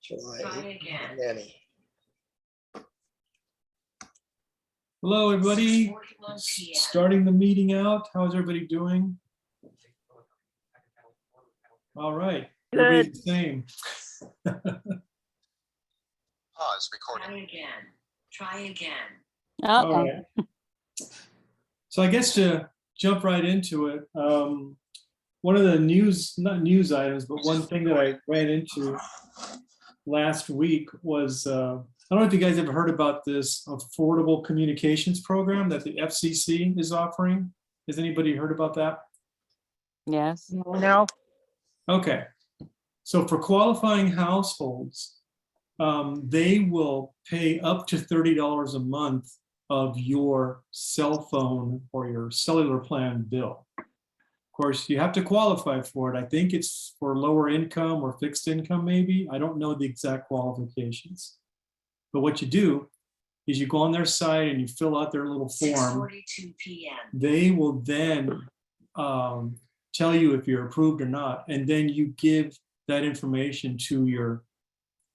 July 8th, Nanny. Hello, everybody. Starting the meeting out. How's everybody doing? All right. Everybody's the same. Pause recording. Try again. All right. So I guess to jump right into it, one of the not news items, but one thing that I ran into last week was, I don't know if you guys ever heard about this affordable communications program that the FCC is offering. Has anybody heard about that? Yes. No. Okay. So for qualifying households, they will pay up to $30 a month of your cell phone or your cellular plan bill. Of course, you have to qualify for it. I think it's for lower income or fixed income, maybe. I don't know the exact qualifications. But what you do is you go on their site and you fill out their little form. 6:42 p.m. They will then tell you if you're approved or not. And then you give that information to your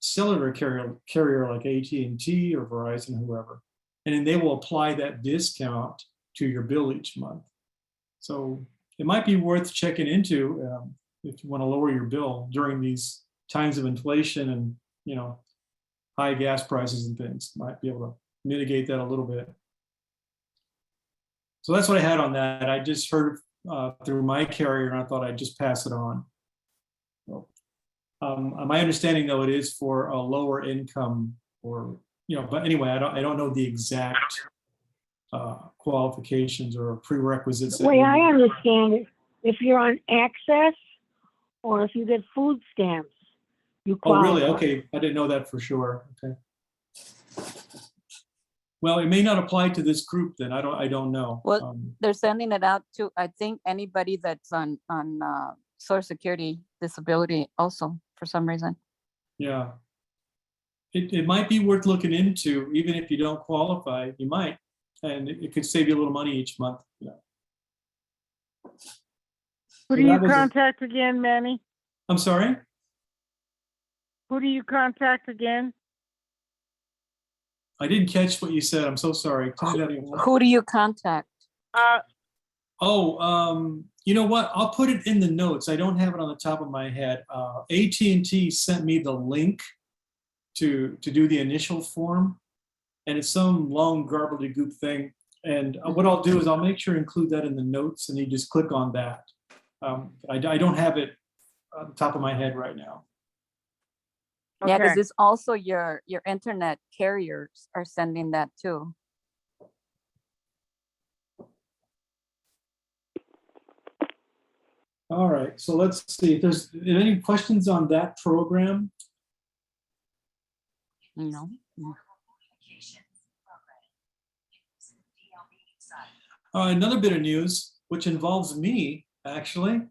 cellular carrier like AT&T or Verizon, whoever. And then they will apply that discount to your bill each month. So it might be worth checking into if you want to lower your bill during these times of inflation and, you know, high gas prices and things. Might be able to mitigate that a little bit. So that's what I had on that. I just heard through my carrier and I thought I'd just pass it on. So, my understanding though, it is for a lower income or, you know, but anyway, I don't know the exact qualifications or prerequisites. The way I understand it, if you're on Access or if you get food stamps, you Oh, qualify. really? Okay, I didn't know that for sure. Okay. Well, it may not apply to this group then. I don't know. Well, they're sending it out to, I think, anybody that's on Social Security disability also for some reason. Yeah. It might be worth looking into, even if you don't qualify, you might. And it could save you a little money each month. Yeah. Who do you contact again, Manny? I'm sorry? Who do you contact again? I didn't catch what you said. I'm so sorry. Tell me that again. Who do you contact? You know what? I'll put it in the notes. I don't have it on the top of my head. AT&T sent me the link to do the initial form, and it's some long gobbledygook thing. And what I'll do is I'll make sure to include that in the notes, and you just click on that. I don't have it on the top of my head right now. Yeah, because Okay. it's also your internet carriers are sending that too. All right, so let's see if there's any questions on that program. No. Another bit of news, which involves me, actually.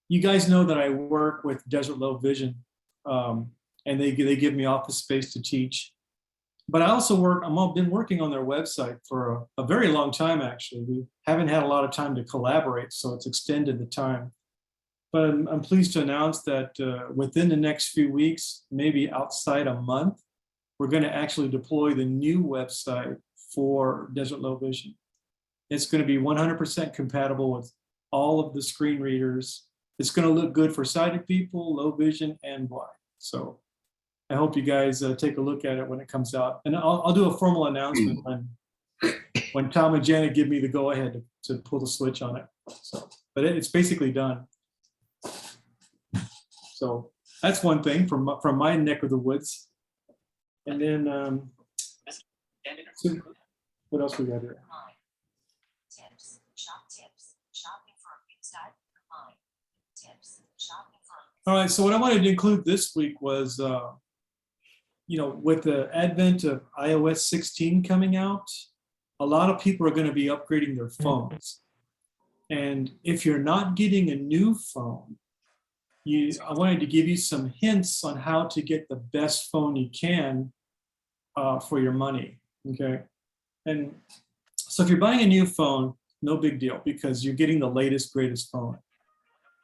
You guys know that I work with Desert Low Vision, and they give me office space to teach. But I also I've been working on their website for a very long time, actually. We haven't had a lot of time to collaborate, so it's extended the time. But I'm pleased to announce that within the next few weeks, maybe outside a month, we're going to actually deploy the new website for Desert Low Vision. It's going to be 100% compatible with all of the screen readers. It's going to look good for sighted people, low vision, and blind. So I hope you guys take a look at it when it comes out. And I'll do a formal announcement when Tom and Janet give me the go-ahead to pull the switch on it. So, but it's basically done. So that's one thing from my neck of the woods. And then, what else we got here? Tips, shop tips, shopping for a fixed item online. Tips, shopping for. All right, so what I wanted to include this week was, you know, with the advent of iOS 16 coming out, a lot of people are going to be upgrading their phones. And if you're not getting a new phone, I wanted to give you some hints on how to get the best phone you can for your money, okay? And so if you're buying a new phone, no big deal because you're getting the latest, greatest phone.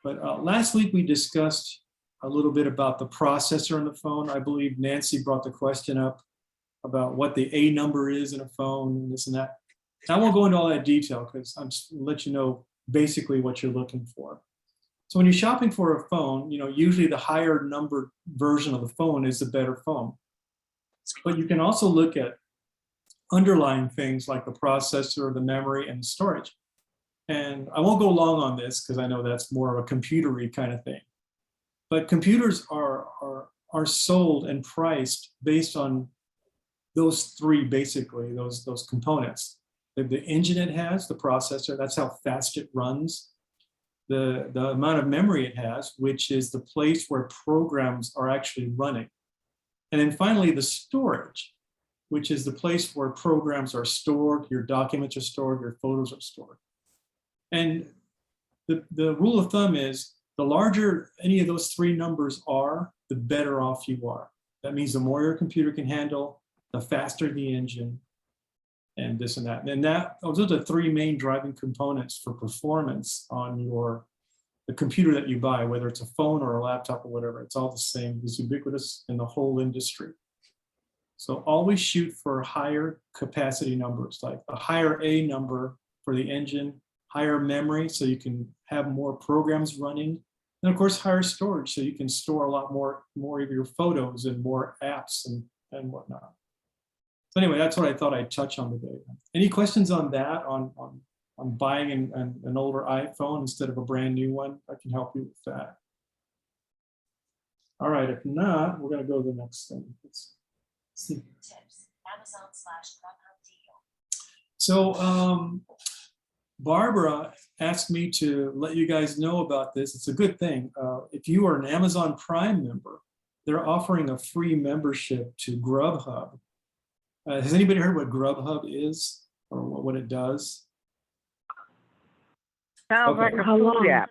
But last week we discussed a little bit about the processor on the phone. I believe Nancy brought the question up about what the A number is in a phone and this and that. I won't go into all that detail because I'm just gonna let you know basically what you're looking for. So when you're shopping for a phone, usually the higher numbered version of the phone is the better phone. But you can also look at underlying things like the processor, the memory, and the storage. And I won't go long on this because I know that's more of a computery kind of thing. But computers are sold and priced based on those three, basically, those components. The engine it has, the processor, that's how fast it runs. The amount of memory it has, which is the place where programs are actually running. And then finally, the storage, which is the place where programs are stored, your documents are stored, your photos are stored. And the rule of thumb is the larger any of those three numbers are, the better off you are. That means the more your computer can handle, the faster the engine, and this and that. And those are the three main driving components for performance on the computer that you buy, whether it's a phone or a laptop or whatever. It's all the same. It's ubiquitous in the whole industry. So always shoot for higher capacity numbers, like a higher A number for the engine, higher memory so you can have more programs running, and of course higher storage so you can store a lot more of your photos and more apps and whatnot. So anyway, that's what I thought I'd touch on today. Any questions on that, on buying an older iPhone instead of a brand new one? I can help you with that. All right, if not, we're gonna go to the next thing. Let's see. Tips, Amazon/Grubhub deal. So Barbara asked me to let you guys know about this. It's a good thing. If you are an Amazon Prime member, they're offering a free membership to Grubhub. Has anybody heard what Grubhub is or what it does? Sounds Okay. like a How food long? app.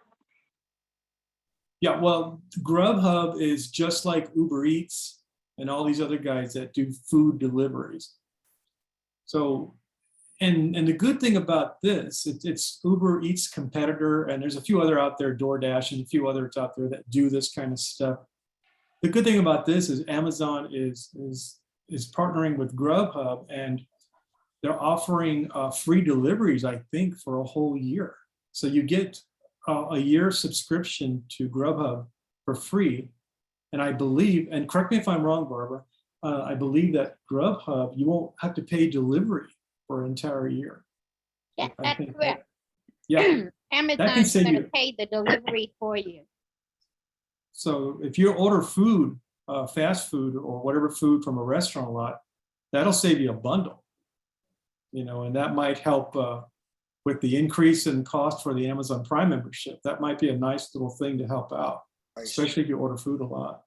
Yeah, well, Grubhub is just like Uber Eats and all these other guys that do food deliveries. So, and the good thing about this, it's Uber Eats competitor, and there's a few other out there, DoorDash and a few others out there that do this kind of stuff. The good thing about this is Amazon is partnering with Grubhub, and they're offering free deliveries, I think, for a whole year. So you get a year subscription to Grubhub for free. And I believe, and correct me if I'm wrong, Barbara, I believe that Grubhub, you won't have to pay delivery for an entire year. Yeah, I that's think correct. Yeah, Amazon's save gonna you- pay the delivery for you. so if you order food, fast food or whatever food from a restaurant a lot, that'll save you a bundle. And that might help with the increase in cost for the Amazon Prime membership. That might be a nice little thing to help out, especially if you order food a lot.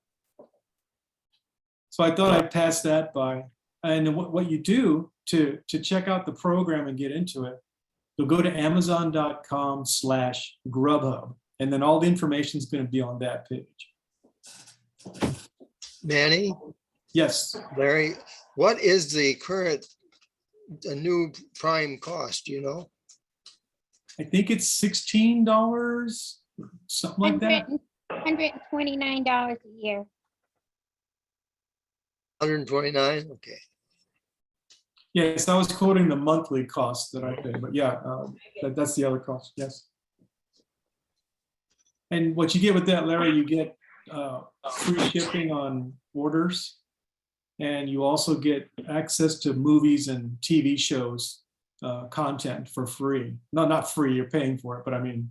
So I thought I'd pass that by. And what you do to check out the program and get into it, you'll go to amazon.com/Grubhub, and then all the information is going to be on that page. Manny, Yes. Larry, what is the new Prime cost, do you know? I think it's $16, something like that. $129 a year. 129, okay. Yes, I was quoting the monthly cost that I pay, but yeah, that's the other cost, yes. And what you get with that, Larry, you get free shipping on orders, and you also get access to movies and TV shows content for free. No, not free, you're paying for it, but I mean,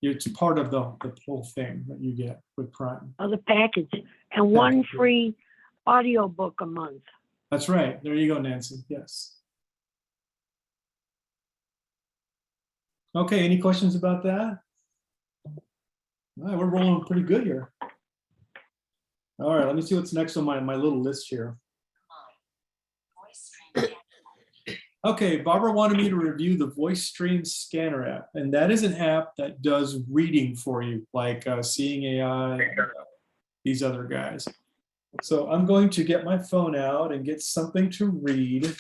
it's part of the whole thing that you get with Prime. Of the package, and one free audiobook a month. That's right. There you go, Nancy. Yes. Okay, any questions about that? All right, we're rolling pretty good here. All right, let me see what's next on my little list here. Voice stream. Okay, Barbara wanted me to review the Voice Stream Scanner app, and that is an app that does reading for you, like Seeing AI, and, these other guys. So I'm going to get my phone out and get something to read.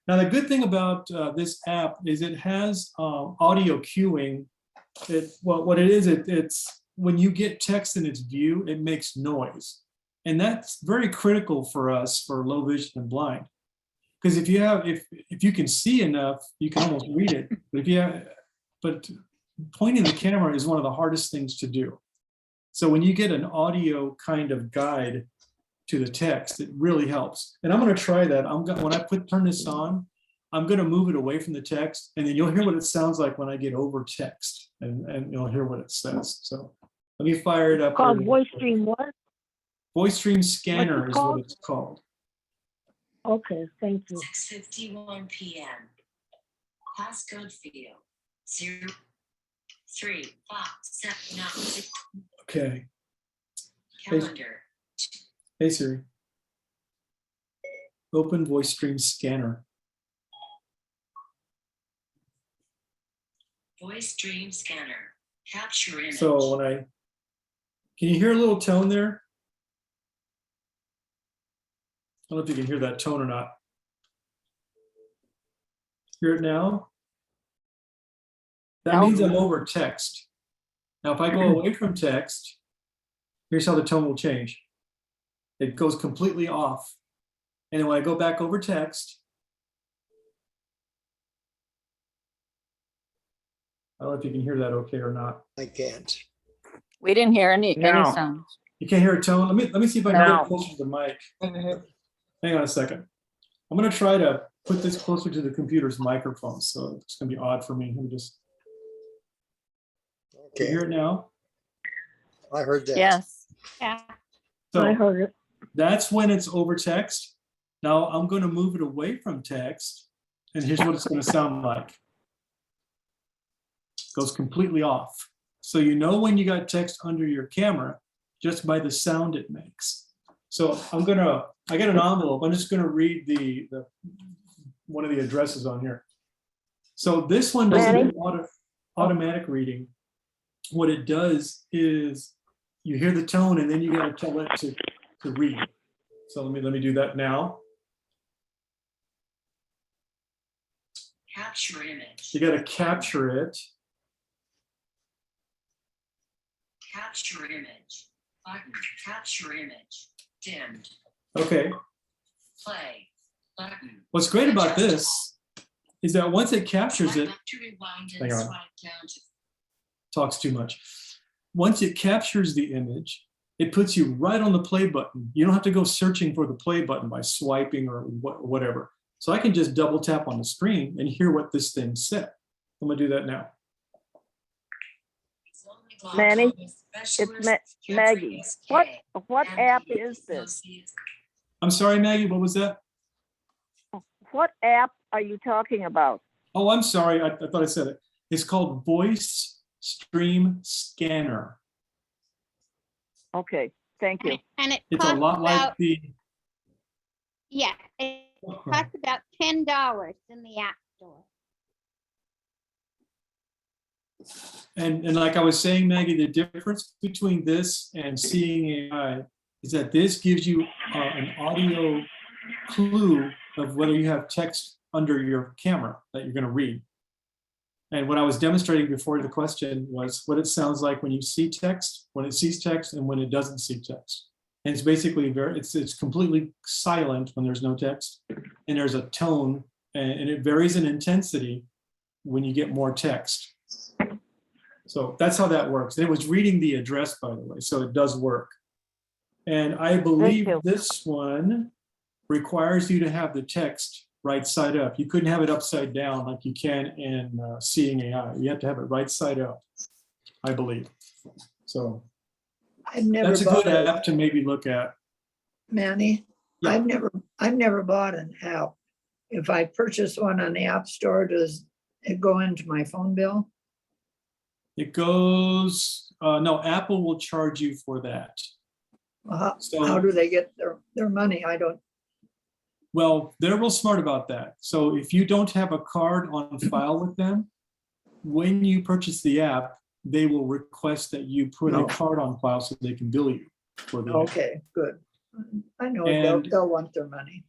Now, the good thing about this app is it has audio queuing. What it is, it's when you get text in its view, it makes noise. And that's very critical for us for low vision and blind. Because if you can see enough, you can almost read it. But pointing the camera is one of the hardest things to do. So when you get an audio kind of guide to the text, it really helps. And I'm going to try that. When I turn this on, I'm going to move it away from the text, and then you'll hear what it sounds like when I get over text, and you'll hear what it says. So let me fire it up. Called here. Voice Stream what? Voice Stream Scanner is what called? it's called. Okay, thank you. 6:51 p.m. Passcode field 0 3 5 7 9 6. Okay. Calendar. Hey Siri. Open Voice Stream Scanner. Voice stream scanner. Capture image. So can you hear a little tone there? I don't know if you can hear that tone or not. Hear it now? That means I'm over text. Now, if I go away from text, here's how the tone will change. It goes completely off. And then when I go back over text, I don't know if you can hear that okay or not. I can't. We didn't hear any No. sound. You can't hear a tone? Let me see if I can No. get closer to the mic. Hang on a second. I'm going to try to put this closer to the computer's microphone, so it's going to be odd for me. Let me just Okay, hear it now. I heard that. Yes. Yeah. So I heard it. that's when it's over text. Now I'm going to move it away from text, and here's what it's going to sound like. Goes completely off. So you know when you got text under your camera just by the sound it makes. So I got an envelope. I'm just going to read the one of the addresses on here. So this one doesn't Manny? do automatic reading. What it does is you hear the tone, and then you got to tell it to read. So let me do that now. Capture image. You got to capture it. Capture image. Button. Capture image. Dimmed. Okay. Play. Button. What's great about this is that once it captures it, Swipe up to rewind Hang and on. swipe down to talks too much. Once it captures the image, it puts you right on the play button. You don't have to go searching for the play button by swiping or whatever. So I can just double tap on the screen and hear what this thing said. I'm gonna do that now. Manny, it's Maggie. What app is this? I'm sorry, Maggie, what was that? What app are you talking about? Oh, I'm sorry, I thought I said it. It's called Voice Stream Scanner. Okay, thank you. And it It's a costs lot like about, the, yeah, it costs about $10 in the App Store. and like I was saying, Maggie, the difference between this and Seeing AI is that this gives you an audio clue of whether you have text under your camera that you're going to read. And what I was demonstrating before the question was what it sounds like when you see text, when it sees text, and when it doesn't see text. And it's basically it's completely silent when there's no text, and there's a tone, and it varies in intensity when you get more text. So that's how that works. And it was reading the address, by the way, so it does work. And I believe you. this one requires you to have the text right side up. You couldn't have it upside down like you can in Seeing AI. You have to have it right side up, I believe. So I've never that's a good bought app to maybe look at. Manny, Yeah. I've never bought an app. If I purchase one on the App Store, does it go into my phone bill? It goes, no, Apple will charge you for that. How So, do they get their money? I don't, well, they're real smart about that. So if you don't have a card on file with them, when you purchase the app, they will request that you put a No. card on file so they can bill you for the app. okay, good. I know And- they'll want their money.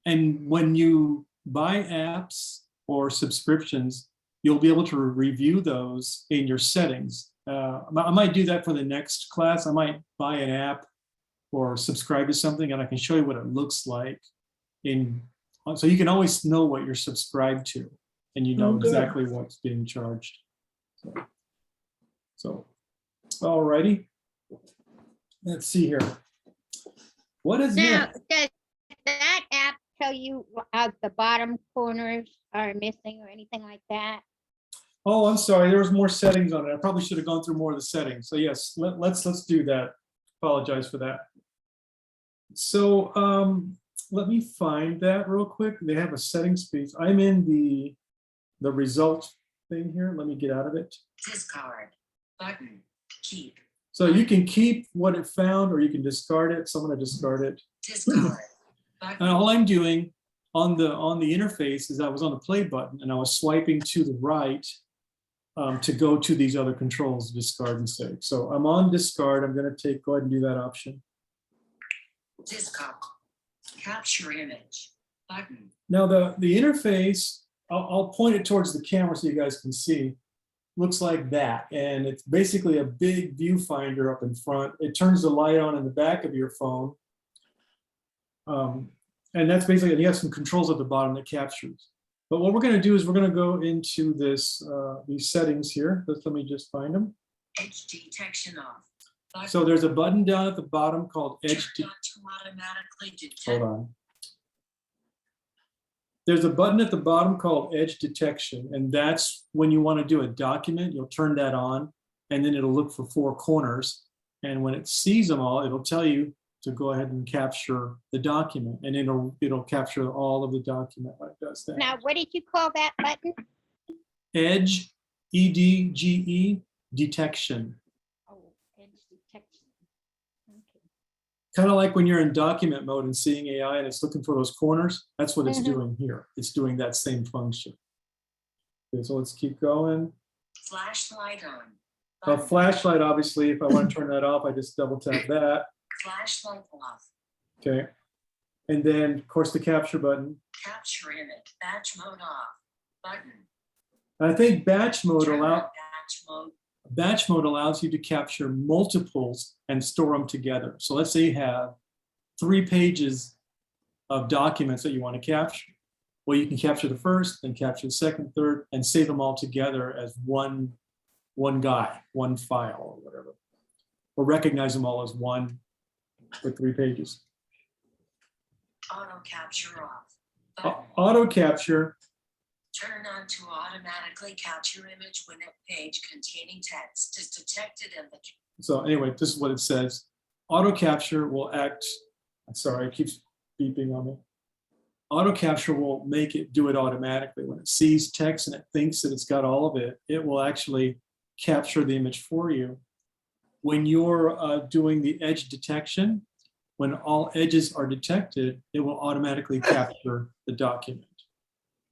And when you buy apps or subscriptions, you'll be able to review those in your settings. I might do that for the next class. I might buy an app or subscribe to something, and I can show you what it looks like so you can always know what you're subscribed to, and you know Oh, good. exactly what's being charged. So, all righty. Let's see here. What is Now, next? does that app tell you how the bottom corners are missing or anything like that? Oh, I'm sorry. There was more settings on it. I probably should have gone through more of the settings. So yes, let's do that. Apologize for that. So let me find that real quick. They have a settings page. I'm in the result thing here. Let me get out of it. Discard. Button. Keep. So you can keep what it found, or you can discard it. So I'm going to discard it. Discard. And Button. all I'm doing on the interface is I was on the play button and I was swiping to the right to go to these other controls, discard and save. So I'm on discard. I'm going to go ahead and do that option. Discard. Capture image. Button. Now the interface, I'll point it towards the camera so you guys can see. Looks like that, and it's basically a big viewfinder up in front. It turns the light on in the back of your phone, and that's basically. And you have some controls at the bottom that captures. But what we're going to do is we're going to go into these settings here. Let me just find them. Edge detection off. Button. So there's a button down at the bottom called Edge. Turned on to automatically detect. Hold on. There's a button at the bottom called Edge Detection, and that's when you want to do a document, you'll turn that on, and then it'll look for 4 corners. And when it sees them all, it'll tell you to go ahead and capture the document, and it'll capture all of the document when it does that. Now, what did you call that button? Edge, EDGE, detection. Oh, edge detection. Okay. Kind of like when you're in document mode and seeing AI and it's looking for those corners, that's what it's Mhm. doing here. It's doing that same function. Okay, so let's keep going. Flashlight on. A Button. flashlight, obviously, if I want to turn that off, I just double tap that. Flashlight off. Okay. And then, of course, the capture button. Capture image. Batch mode off. Button. I think batch mode Turn on batch mode. allows you to capture multiples and store them together. So let's say you have 3 pages of documents that you want to capture. Well, you can capture the first, then capture the second, third, and save them all together as one guy, one file, or whatever. Or recognize them all as one for 3 pages. Auto capture off. Button. Auto capture. Turn on to automatically capture image when a page containing text is detected in the. So anyway, this is what it says. Auto capture will act. Sorry, it keeps beeping on me. Auto capture will make it do it automatically. When it sees text and it thinks that it's got all of it, it will actually capture the image for you. When you're doing the edge detection, when all edges are detected, it will automatically capture the document.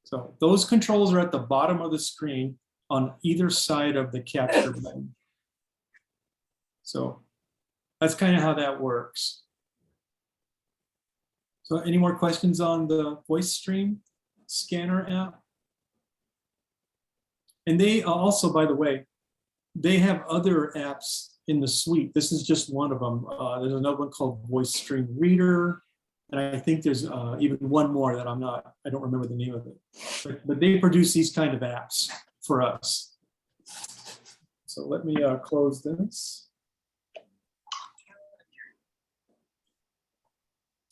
So those controls are at the bottom of the screen on either side of the capture button. So that's kind of how that works. So any more questions on the voice stream scanner app? And they also, by the way, they have other apps in the suite. This is just one of them. There's another one called Voice Stream Reader. And I think there's even one more that I don't remember the name of it. But they produce these kind of apps for us. So let me close this.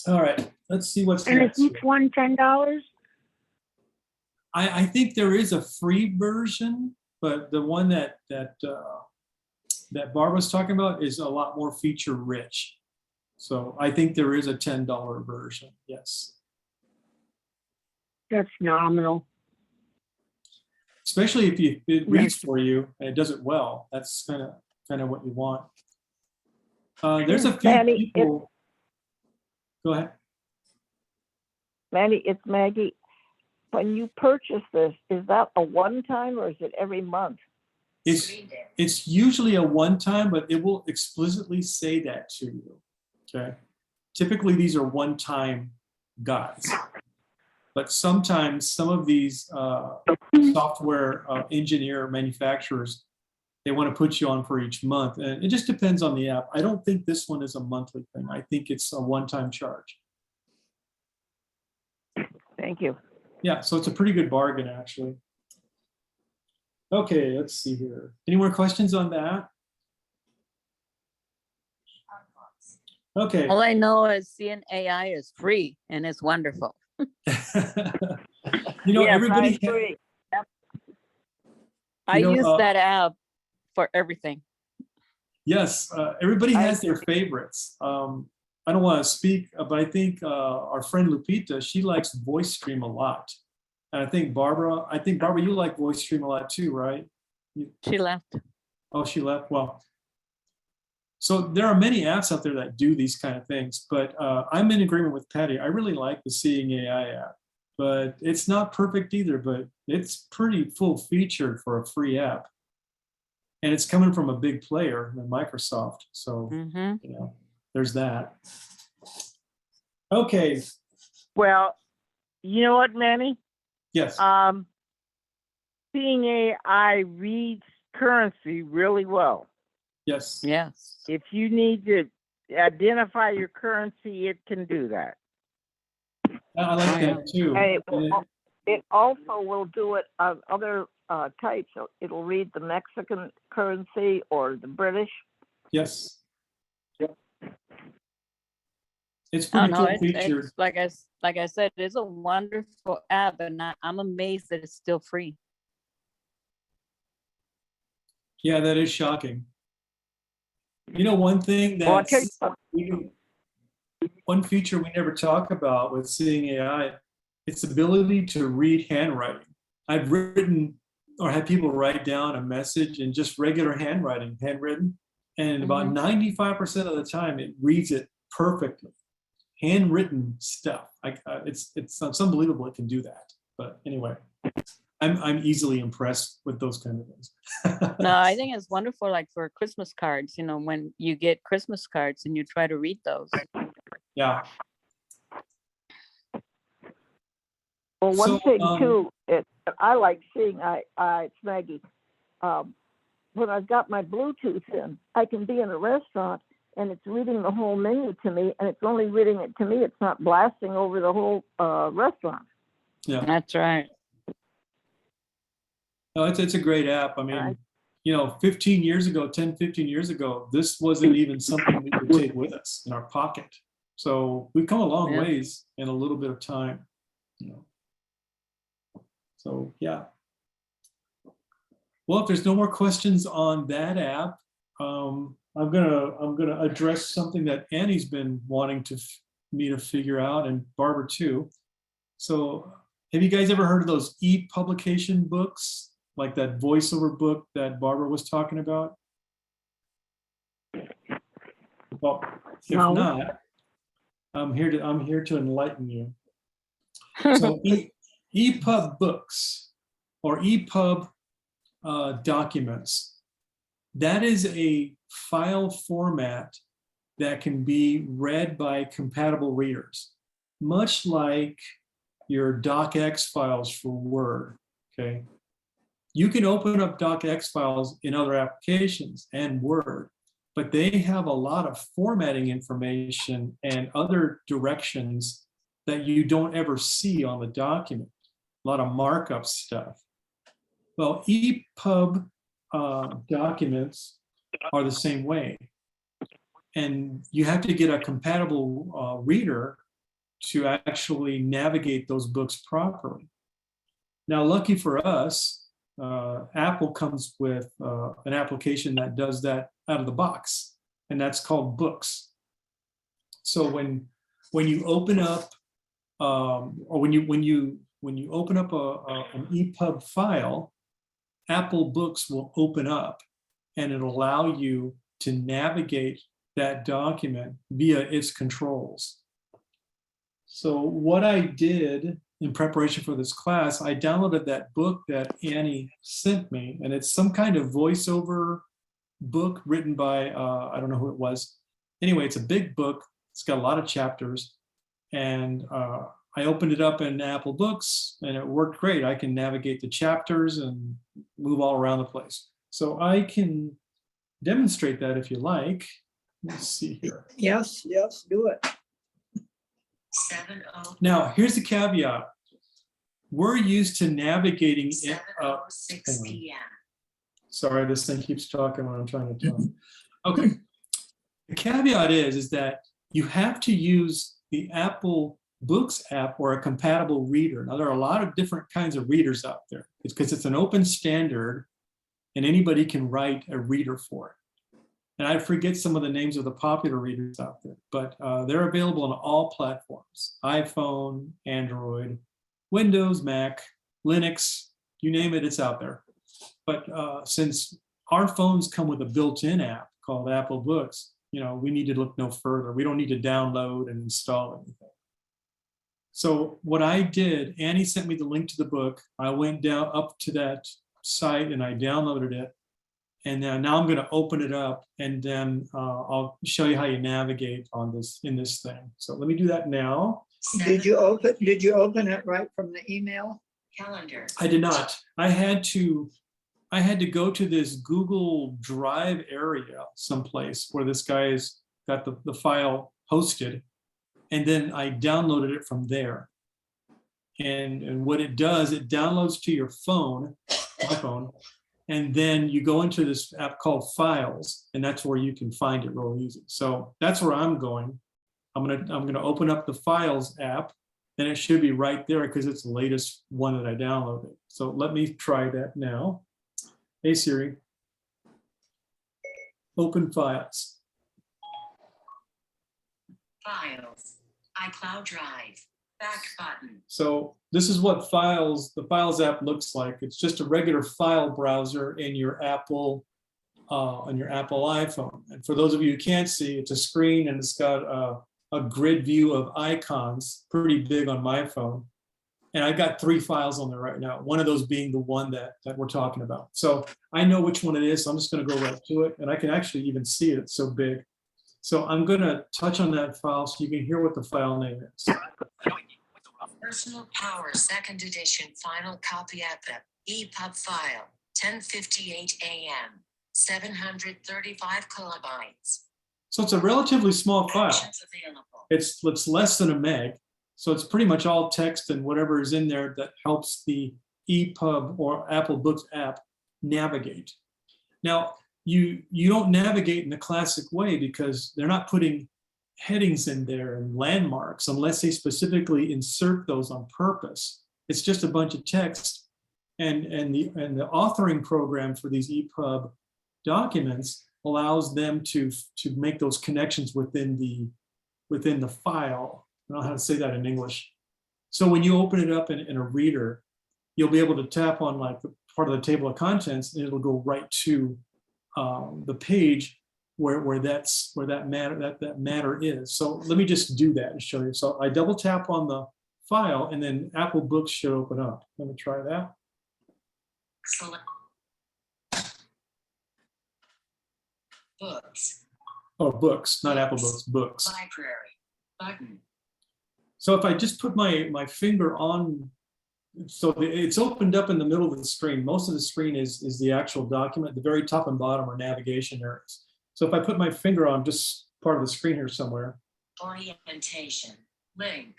All right, let's see what's And is next. each one $10? I think there is a free version, but the one that Barb was talking about is a lot more feature rich. So I think there is a $10 version, yes. That's nominal. Especially if it reads for you and it does it well. That's kind of what you want. There's a few Maddie, people. Go ahead. Maddie, it's Maggie. When you purchase this, is that a one-time or is it every month? It's usually a one-time, but it will explicitly say that to you. Okay. Typically, these are one-time guides, but sometimes some of these software engineer manufacturers they want to put you on for each month. And it just depends on the app. I don't think this one is a monthly thing. I think it's a one-time charge. Thank you. Yeah, so it's a pretty good bargain, actually. Okay, let's see here. Any more questions on that? Okay. All I know is seeing AI is free and it's wonderful. You know, Yes, everybody. I agree. I know, use that app for everything. Yes, everybody I has their favorites. I don't want to speak, but I think our friend Lupita, she likes Voice Stream a lot. And I think Barbara, you like Voice Stream a lot too, right? She left. Oh, she left. Well, so there are many apps out there that do these kind of things, but I'm in agreement with Patty. I really like the Seeing AI app, but it's not perfect either, but it's pretty full featured for a free app. And it's coming from a big player, Microsoft. So, Mm-hmm. you know, there's that. Okay. Well, you know what, Manny? Yes. Seeing AI reads currency really well. Yes. Yes. If you need to identify your currency, it can do that. I like that too. And it also will do it on other types. So it'll read the Mexican currency or the British. Yes. It's Oh pretty no, full featured. it's like I said, it's a wonderful app, and I'm amazed that it's still free. Yeah, that is shocking. You know, one thing Well, I'll tell you that one feature we never talk about with Seeing AI, its ability to read handwriting. I've written or had people write down a message in just regular handwritten, and about 95% of the time it reads it perfectly. Handwritten stuff. It's unbelievable it can do that. But anyway, I'm easily impressed with those kind of things. No, I think it's wonderful, like for Christmas cards, you know, when you get Christmas cards and you try to read those. Yeah. Well, one So, thing too, I like seeing. It's Maggie. When I've got my Bluetooth in, I can be in a restaurant and it's reading the whole menu to me, and it's only reading it to me. It's not blasting over the whole restaurant. Yeah. That's right. No, it's a great app. I mean, you know, 15 years ago, this wasn't even something we could take with us in our pocket. So we've come a long ways in a little bit of time, you know. So yeah. Well, if there's no more questions on that app, I'm gonna address something that Annie's been wanting me to figure out, and Barbara too. So have you guys ever heard of those e-publication books, like that voiceover book that Barbara was talking about? Well, if not, I'm here to enlighten you. So EPUB books or EPUB documents, that is a file format that can be read by compatible readers, much like your docx files for Word, okay? You can open up docx files in other applications and Word, but they have a lot of formatting information and other directions that you don't ever see on the document, a lot of markup stuff. Well, EPUB documents are the same way. And you have to get a compatible reader to actually navigate those books properly. Now, lucky for us, Apple comes with an application that does that out of the box, and that's called Books. So when you open up, or when you open up an EPUB file, Apple Books will open up, and it'll allow you to navigate that document via its controls. So what I did in preparation for this class, I downloaded that book that Annie sent me, and it's some kind of voiceover book written by, I don't know who it was. Anyway, it's a big book. It's got a lot of chapters, and I opened it up in Apple Books, and it worked great. I can navigate the chapters and move all around the place. So I can demonstrate that if you like. Let's see here. Yes, do it. 7:06 Now, here's the caveat. We're used to navigating it. 7:06 hang on. p.m. Sorry, this thing keeps talking when I'm trying to talk. Okay. The caveat is that you have to use the Apple Books app or a compatible reader. Now, there are a lot of different kinds of readers out there. It's because it's an open standard and anybody can write a reader for it. And I forget some of the names of the popular readers out there, but they're available on all platforms: iPhone, Android, Windows, Mac, Linux, you name it, it's out there. But since our phones come with a built-in app called Apple Books, we need to look no further. We don't need to download and install anything. So what I did, Annie sent me the link to the book. I went down up to that site and I downloaded it. And now I'm going to open it up, and then I'll show you how you navigate in this thing. So let me do that now. Did you open it right from the email? Calendar. I did not. I had to go to this Google Drive area someplace where this guy's got the file hosted, and then I downloaded it from there. And what it does, it downloads to your phone, my phone, and then you go into this app called Files, and that's where you can find it real easy. So that's where I'm going. I'm gonna open up the Files app, and it should be right there because it's the latest one that I downloaded. So let me try that now. Hey Siri, open Files. Files. iCloud Drive. Back button. So this is what the Files app looks like. It's just a regular file browser in your Apple iPhone. And for those of you who can't see, it's a screen and it's got a grid view of icons, pretty big on my phone. And I've got 3 files on there right now, one of those being the one that we're talking about. So I know which one it is, so I'm just going to go right to it. And I can actually even see it, it's so big. So I'm going to touch on that file so you can hear what the file name is. Personal Power 2nd Edition Final Copy EPUB file. 10:58 a.m. 735 kilobytes. So it's a relatively small file. Actions available. It's less than a meg. So it's pretty much all text and whatever is in there that helps the EPUB or Apple Books app navigate. Now, you don't navigate in the classic way because they're not putting headings in there and landmarks unless they specifically insert those on purpose. It's just a bunch of text, and the authoring program for these EPUB documents allows them to make those connections within the file. I don't know how to say that in English. So when you open it up in a reader, you'll be able to tap on like the part of the table of contents, and it'll go right to the page where that matter is. So let me just do that and show you. So I double tap on the file, and then Apple Books should open up. Let me try that. Select Books. Oh, Books, not Apple Books, Books. Library. Button. So if I just put my finger on, it's opened up in the middle of the screen. Most of the screen is the actual document. The very top and bottom are navigation areas. So if I put my finger on just part of the screen here somewhere. Orientation. Link.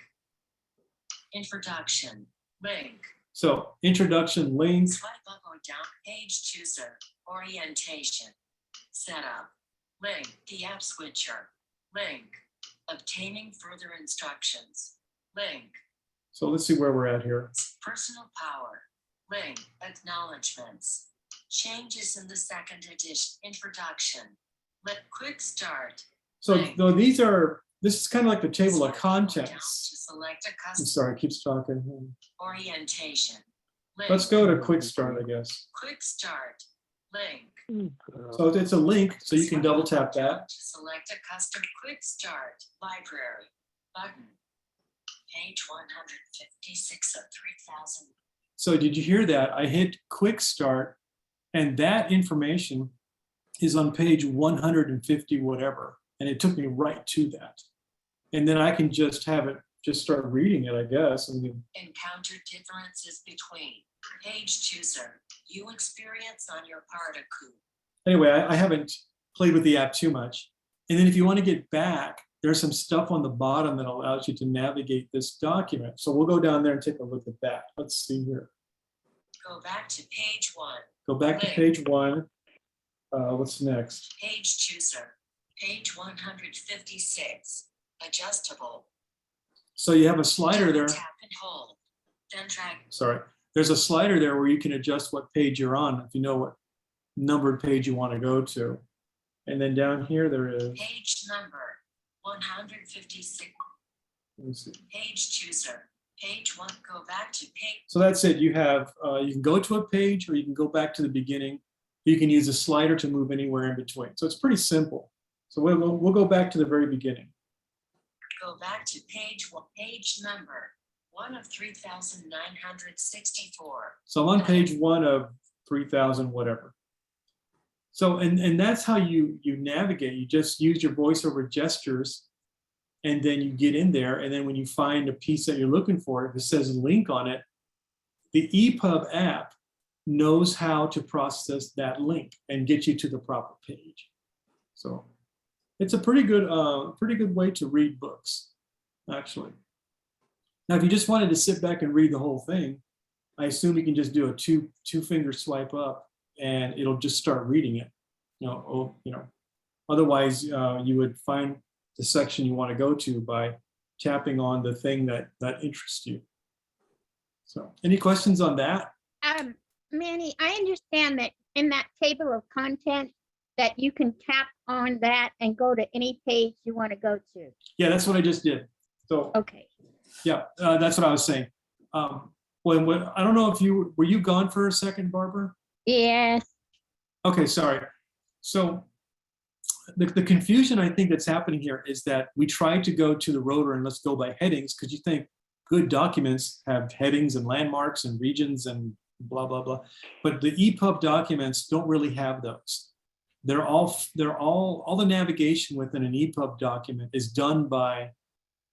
Introduction. Link. So introduction, link. Swipe up or down. Page chooser. Orientation. Setup. Link. The app switcher. Link. Obtaining further instructions. Link. So let's see where we're at here. Personal Power. Link. Acknowledgements. Changes in the 2nd edition. Introduction. Quick Start. So Link. though this is kind of like the table of Swipe up or down contents. to select a I'm custom sorry, it keeps talking. orientation. Link. Let's go to Quick Start, I guess. Quick Start. Link. So it's a link, so you can Swipe double up or tap down that. to select a custom Quick Start. Library. Button. Page 156 of 3000. So did you hear that? I hit Quick Start, and that information is on page 150 whatever, and it took me right to that. And then I can just start reading it, I guess. Encounter differences between page chooser. you experience on your article. Anyway, I haven't played with the app too much. And then if you want to get back, there's some stuff on the bottom that allows you to navigate this document. So we'll go down there and take a look at that. Let's see here. Go back to page 1. Go back to page 1. What's next? Page chooser. Page 156. Adjustable. So you have a slider there. Tap and hold. Then drag. Sorry. There's a slider there where you can adjust what page you're on if you know what numbered page you want to go to. And then down here there is Page number 156. let me see. Page chooser. Page 1. Go back to page. So that's it. You have you can go to a page or you can go back to the beginning. You can use a slider to move anywhere in between. So it's pretty simple. So we'll go back to the very beginning. Go back to page 1. Page number 1 of 3,964. So I'm on page 1 of 3,000 whatever. So and that's how you navigate. You just use your voice over gestures, and then you get in there. And then when you find a piece that you're looking for, if it says link on it, the EPUB app knows how to process that link and get you to the proper page. So it's a pretty good way to read books, actually. Now, if you just wanted to sit back and read the whole thing, I assume you can just do a two finger swipe up and it'll just start reading it. Otherwise you would find the section you want to go to by tapping on the thing that interests you. So any questions on that? Manny, I understand that in that table of content that you can tap on that and go to any page you want to go to. Yeah, that's what I just did. So Okay. yeah, that's what I was saying. When I don't know if were you gone for a second, Barbara? Yes. Okay, sorry. So the confusion I think that's happening here is that we try to go to the rotor and let's go by headings because you think good documents have headings and landmarks and regions and blah, blah, blah. But the EPUB documents don't really have those. All the navigation within an EPUB document is done by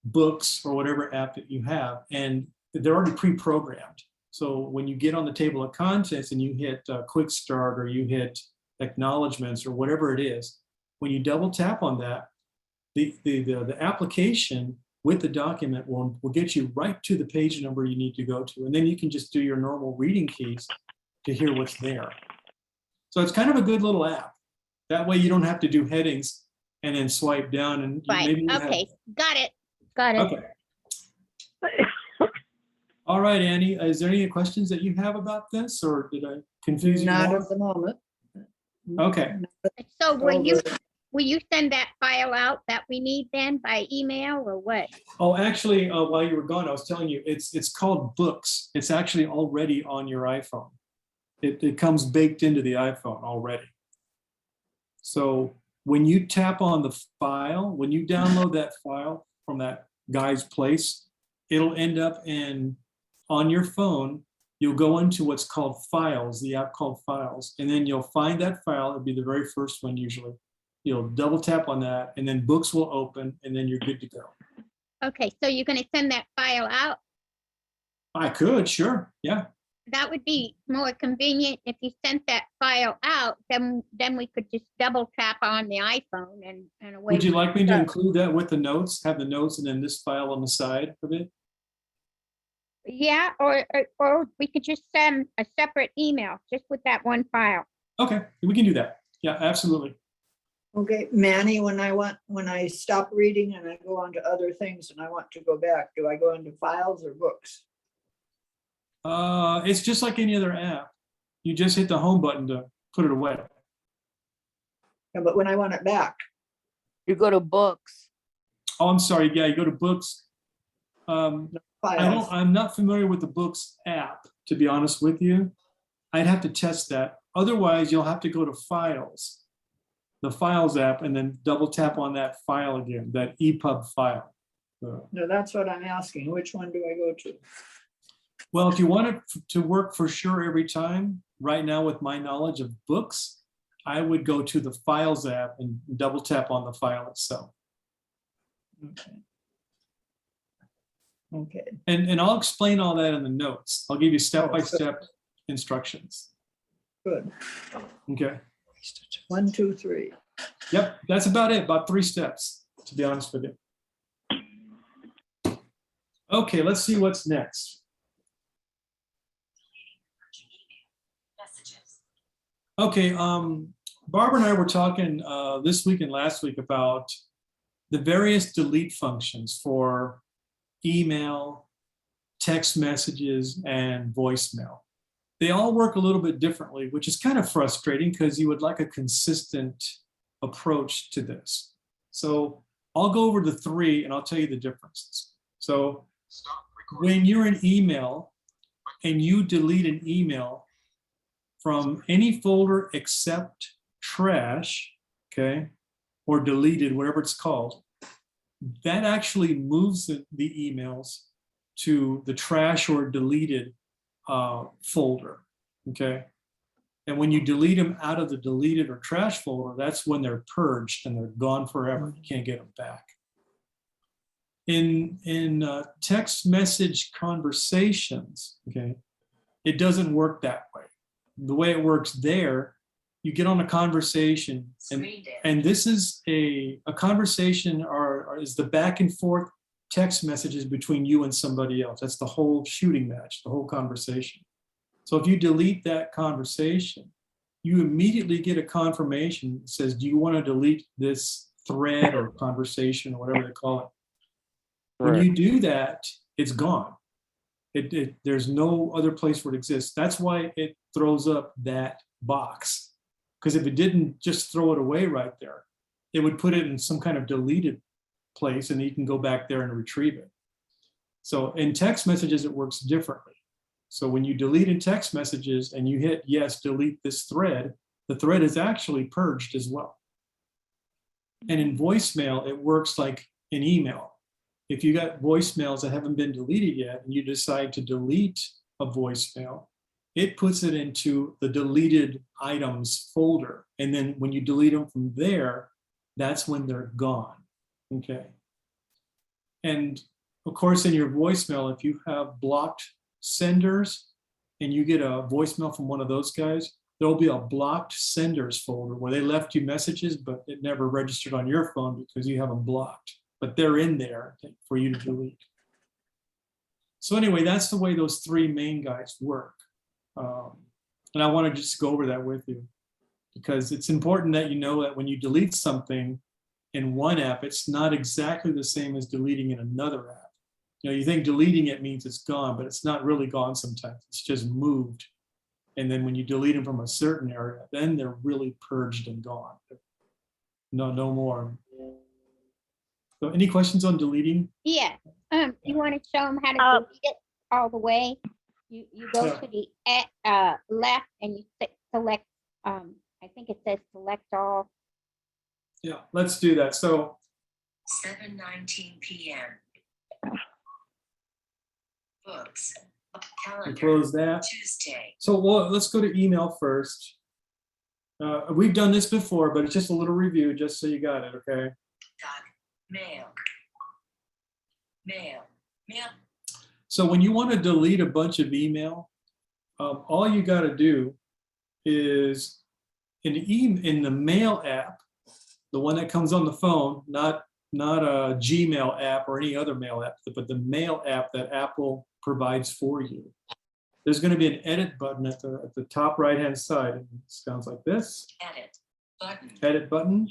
books or whatever app that you have, and they're already pre-programmed. So when you get on the table of contents and you hit quick start or you hit acknowledgements or whatever it is, when you double tap on that, the application with the document will get you right to the page number you need to go to. And then you can just do your normal reading keys to hear what's there. So it's kind of a good little app. That way you don't have to do headings and then swipe down and Right. maybe you Okay. have, Got it. Got it. okay. All right, Annie, is there any questions that you have about this or did I confuse you Not more? at the moment. Okay. So will you Over. send that file out that we need then by email or what? Oh, actually, while you were gone, I was telling you, it's called Books. It's actually already on your iPhone. It comes baked into the iPhone already. So when you tap on the file, when you download that file from that guy's place, it'll end up on your phone. You'll go into what's called Files, the app called Files, and then you'll find that file. It'll be the very first one usually. You'll double tap on that and then Books will open and then you're good to go. Okay, so you're gonna send that file out? I could, sure, yeah. That would be more convenient if you sent that file out, then we could just double tap on the iPhone and away. Would you like me to go. include that with the notes, have the notes and then this file on the side of it? Yeah, or we could just send a separate email just with that one file. Okay, we can do that. Yeah, absolutely. Okay, Manny, when I stop reading and I go on to other things and I want to go back, do I go into files or books? It's just like any other app. You just hit the home button to put it away. Yeah, but when I want it back, You go to books. Oh, I'm sorry. Yeah, you go to Books. files. I'm not familiar with the Books app, to be honest with you. I'd have to test that. Otherwise, you'll have to go to Files, the Files app, and then double tap on that file again, that EPUB file. No, that's what I'm asking. Which one do I go to? Well, if you want it to work for sure every time, right now with my knowledge of Books, I would go to the Files app and double tap on the file itself. Okay. Okay, And I'll explain all that in the notes. I'll give you step-by-step instructions. Good. Okay. 1, 2, 3. Yep, that's about it, about 3 steps, to be honest with you. Okay, let's see what's next. Messages. Okay, Barbara and I were talking this week and last week about the various delete functions for email, text messages, and voicemail. They all work a little bit differently, which is kind of frustrating because you would like a consistent approach to this. So I'll go over the 3 and I'll tell you the differences. So when you're in email and you delete an email from any folder except trash, okay, or deleted, whatever it's called, that actually moves the emails to the trash or deleted folder, okay? And when you delete them out of the deleted or trash folder, that's when they're purged and they're gone forever. You can't get them back. In text message conversations, okay, it doesn't work that way. The way it works there, you get on a conversation, and this is a conversation or is the back and forth text messages between you and somebody else. That's the whole shooting match, the whole conversation. So if you delete that conversation, you immediately get a confirmation that says, do you want to delete this thread or conversation or whatever they call it? When you do that, it's gone. There's no other place where it exists. That's why it throws up that box. Because if it didn't just throw it away right there, it would put it in some kind of deleted place and you can go back there and retrieve it. So in text messages, it works differently. So when you delete in text messages and you hit yes, delete this thread, the thread is actually purged as well. And in voicemail, it works like an email. If you got voicemails that haven't been deleted yet and you decide to delete a voicemail, it puts it into the deleted items folder. And then when you delete them from there, that's when they're gone, okay? And of course, in your voicemail, if you have blocked senders and you get a voicemail from one of those guys, there'll be a blocked senders folder where they left you messages, but it never registered on your phone because you have them blocked. But they're in there for you to delete. So anyway, that's the way those 3 main guys work. And I want to just go over that with you because it's important that you know that when you delete something in one app, it's not exactly the same as deleting in another app. You know, you think deleting it means it's gone, but it's not really gone sometimes. It's just moved. And then when you delete them from a certain area, then they're really purged and gone. No more. So any questions on deleting? Yeah, you want to show them how to delete it all the way? You go Yeah. to the left and you select, I think it says select all. Yeah, let's do that. So 7:19 p.m. Books. we Calendar. close that. Tuesday. So let's go to email first. We've done this before, but it's just a little review, just so you got it, okay? Doc. Mail. Mail. Mail. So when you want to delete a bunch of email, all you got to do is in the mail app, the one that comes on the phone, not a Gmail app or any other mail app, but the mail app that Apple provides for you. There's going to be an edit button at the top right-hand side. It sounds like this. Edit. Button. Edit button.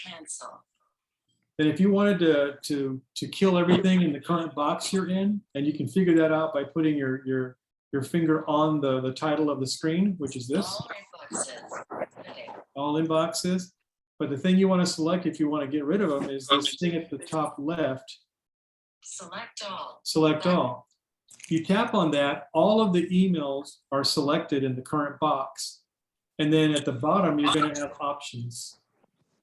Cancel. And if you wanted to kill everything in the current box you're in, and you can figure that out by putting your finger on the title of the screen, which is this. All inboxes. But the thing you want to select if you want to get rid of them is this thing at the top left. Select all. Select all. You tap on that, all of the emails are selected in the current box. And then at the bottom, you're going to have options.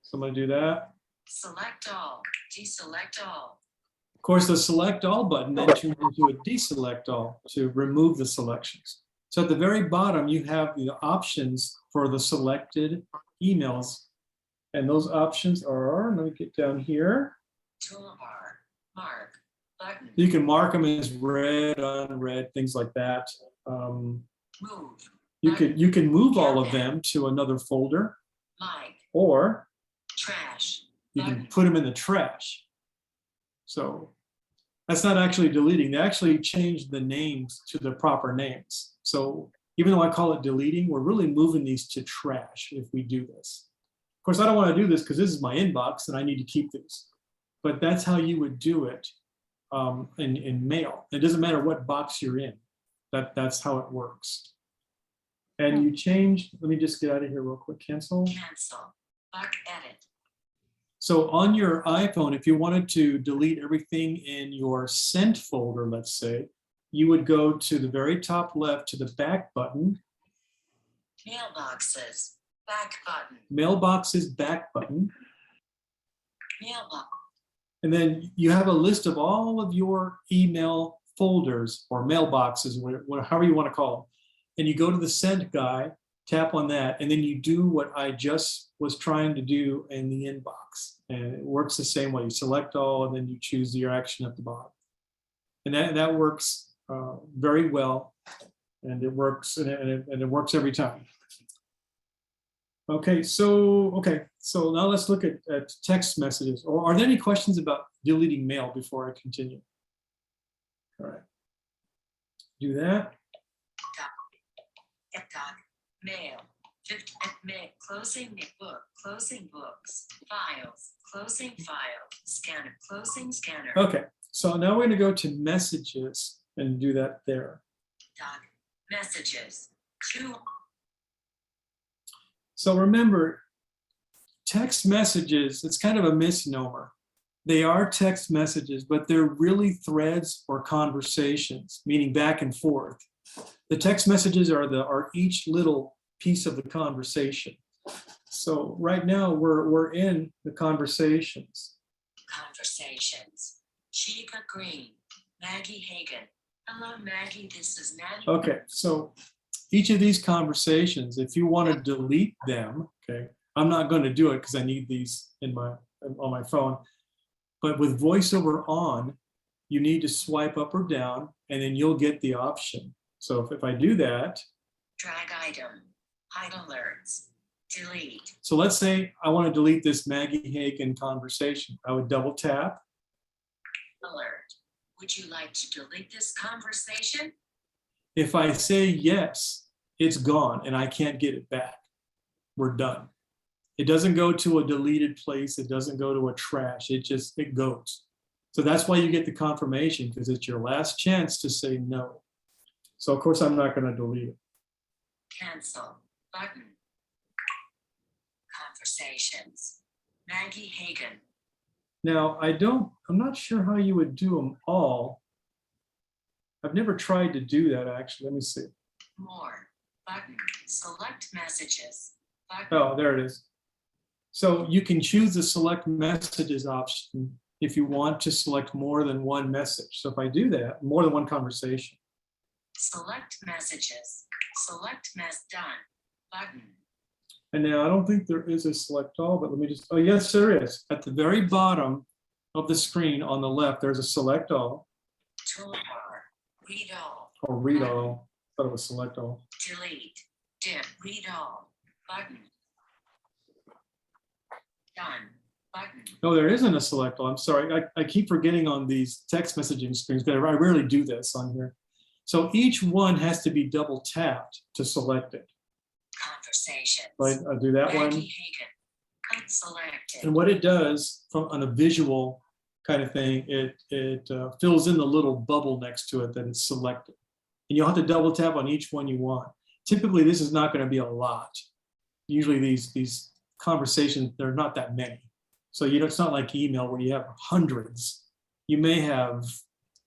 So I'm going to do that. Select all. Deselect all. Of course, the select all button then turns into a deselect all to remove the selections. So at the very bottom, you have the options for the selected emails. And those options are, let me get down here. Toolbar. Mark. Button. You can mark them as read, unread, things like that. Move. You can move all of them to another folder, Mike, or trash. you can Button. put them in the trash. So that's not actually deleting. They actually changed the names to the proper names. So even though I call it deleting, we're really moving these to trash if we do this. Of course, I don't want to do this because this is my inbox and I need to keep these. But that's how you would do it in mail. It doesn't matter what box you're in. That's how it works. And you change, let me just get out of here real quick, cancel. Cancel. Buck edit. So on your iPhone, if you wanted to delete everything in your sent folder, let's say, you would go to the very top left to the back button, Mailboxes. Back button. mailboxes back button, Mailbox. and then you have a list of all of your email folders or mailboxes, however you want to call them. And you go to the sent guy, tap on that, and then you do what I just was trying to do in the inbox. And it works the same way. You select all, and then you choose your action at the bottom. And that works very well, and it works, and it works every time. Okay, so now let's look at text messages. Or are there any questions about deleting mail before I continue? All right, do that. Doc. Mail. 50, mail. Closing book. Closing books. Files. Closing file. Scanner. Closing scanner. Okay, so now we're going to go to messages and do that there. Doc. Messages. 2. So remember, text messages, it's kind of a misnomer. They are text messages, but they're really threads or conversations, meaning back and forth. The text messages are each little piece of the conversation. So right now we're in the conversations. Conversations. Chica Green. Maggie Hagan. Hello, Maggie. This is Maggie. Okay, so each of these conversations, if you want to delete them, okay, I'm not going to do it because I need these on my phone. But with VoiceOver on, you need to swipe up or down, and then you'll get the option. So if I do that, Drag item. Hide alerts. Delete. so let's say I want to delete this Maggie Hagan conversation. I would double tap. Alert. Would you like to delete this conversation? If I say yes, it's gone and I can't get it back. We're done. It doesn't go to a deleted place. It doesn't go to a trash. It goes. So that's why you get the confirmation, because it's your last chance to say no. So of course I'm not going to delete it. Cancel. Button. Conversations. Maggie Hagan. Now I'm not sure how you would do them all. I've never tried to do that actually. Let me see. More. Button. Select messages. Button. Oh, there it is. So you can choose the select messages option if you want to select more than one message. So if I do that, more than one conversation. Select messages. Select mess done. Button. And now I don't think there is a select all, but let me just, oh yes, there is. At the very bottom of the screen on the left, there's a select all Toolbar. Read all. or read all. I thought it was select all. Delete. Dim. Read all. Button. Done. Button. No, there isn't a select all. I'm sorry. I keep forgetting on these text messaging screens, but I rarely do this on here. So each one has to be double tapped to select it. Conversations. So I do that one. Maggie Hagan. Unselected. And what it does on a visual kind of thing, it fills in the little bubble next to it that it's selected. And you'll have to double tap on each one you want. Typically, this is not going to be a lot. Usually these conversations, there are not that many. So it's not like email where you have hundreds. You may have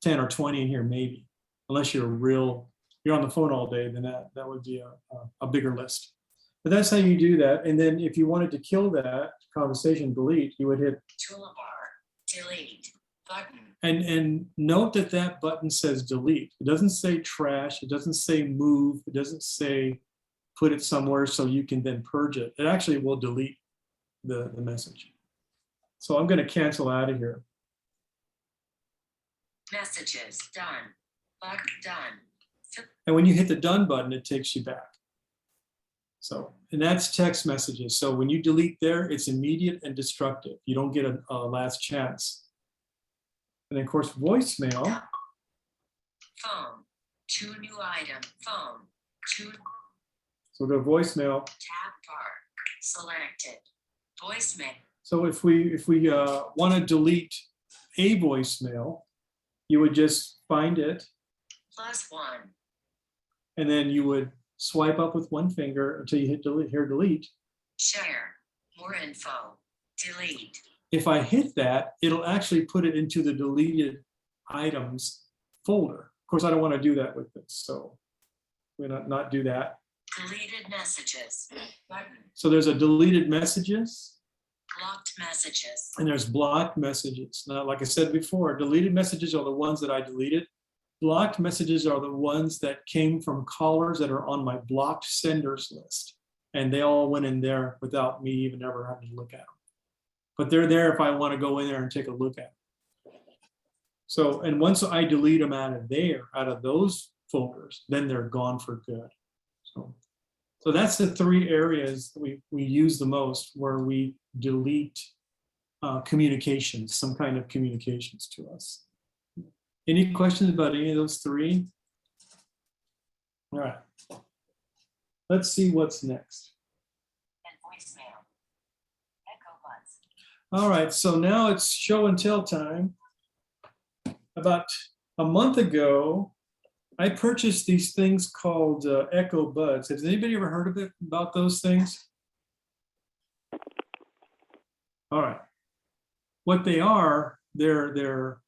10 or 20 in here maybe, unless you're on the phone all day, then that would be a bigger list. But that's how you do that. And then if you wanted to kill that conversation, delete, you would hit Toolbar. Delete. Button. and note that button says delete. It doesn't say trash. It doesn't say move. It doesn't say put it somewhere so you can then purge it. It actually will delete the message. So I'm going to cancel out of here. Messages. Done. Button. Done. And when you hit the done button, it takes you back. So, and that's text messages. So when you delete there, it's immediate and destructive. You don't get a last chance. And then of course, voicemail. Phone. 2 new item. Phone. 2. So go to voicemail. Tab bar. Selected. Voicemail. So if we want to delete a voicemail, you would just find it, +1. and then you would swipe up with one finger until you hit delete, here delete. Share. More info. Delete. If I hit that, it'll actually put it into the deleted items folder. Of course, I don't want to do that with this, so we're not do that. Deleted messages. Button. So there's a deleted messages, Blocked messages. and there's blocked messages. Now, like I said before, deleted messages are the ones that I deleted. Blocked messages are the ones that came from callers that are on my blocked senders list. And they all went in there without me even ever having to look at them. But they're there if I want to go in there and take a look at them. So, and once I delete them out of there, out of those folders, then they're gone for good. So that's the 3 areas we use the most where we delete communications, some kind of communications to us. Any questions about any of those 3? All right. Let's see what's next. And voicemail. Echo buzz. All right, so now it's show and tell time. About a month ago, I purchased these things called Echo Buds. Has anybody ever heard of it, about those things? All right. What they are, they're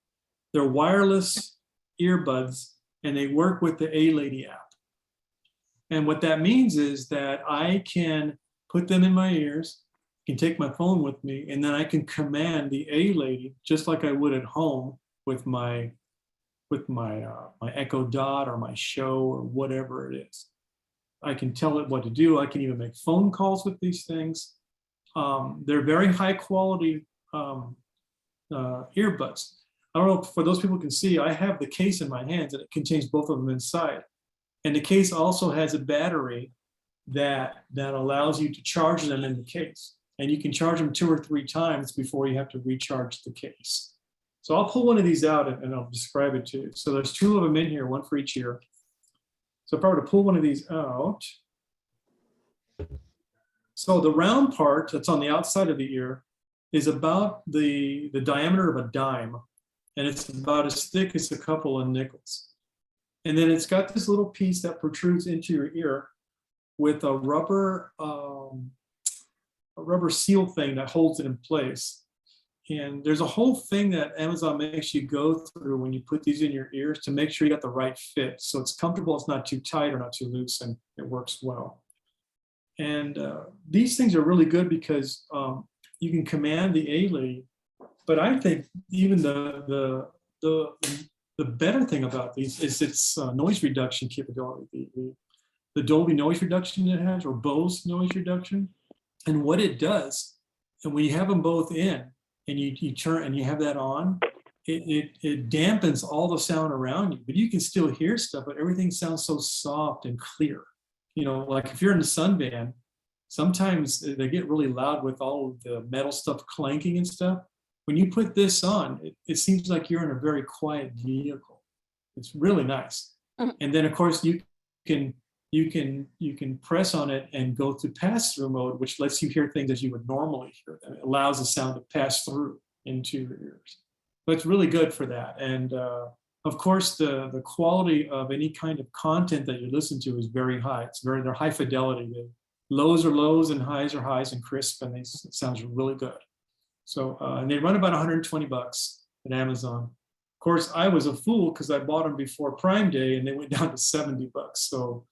wireless earbuds, and they work with the A-Lady app. And what that means is that I can put them in my ears, can take my phone with me, and then I can command the A-Lady just like I would at home with my my Echo Dot or my Show or whatever it is. I can tell it what to do. I can even make phone calls with these things. They're very high quality earbuds. I don't know if for those people who can see, I have the case in my hands and it contains both of them inside. And the case also has a battery that allows you to charge them in the case. And you can charge them 2 or 3 times before you have to recharge the case. So I'll pull one of these out and I'll describe it to you. So there's 2 of them in here, one for each ear. So if I were to pull one of these out, so the round part that's on the outside of the ear is about the diameter of a dime, and it's about as thick as a couple of nickels. And then it's got this little piece that protrudes into your ear with a rubber seal thing that holds it in place. And there's a whole thing that Amazon makes you go through when you put these in your ears to make sure you got the right fit. So it's comfortable, it's not too tight or not too loose, and it works well. And these things are really good because you can command the A-Lady. But I think even the better thing about these is its noise reduction capability. The Dolby noise reduction it has, or Bose noise reduction. And what it does, and when you have them both in, and you turn and you have that on, it dampens all the sound around you, but you can still hear stuff, but everything sounds so soft and clear. You know, like if you're in a sun band, sometimes they get really loud with all of the metal stuff clanking and stuff. When you put this on, it seems like you're in a very quiet vehicle. It's really nice. And then of course you can press on it and go to pass-through mode, which lets you hear things as you would normally hear them. It allows the sound to pass through into your ears. So it's really good for that. And of course, the quality of any kind of content that you listen to is very high. They're high fidelity. The lows are lows and highs are highs and crisp, and it sounds really good. So, and they run about $120 at Amazon. Of course, I was a fool because I bought them before Prime Day and they went down to $70. So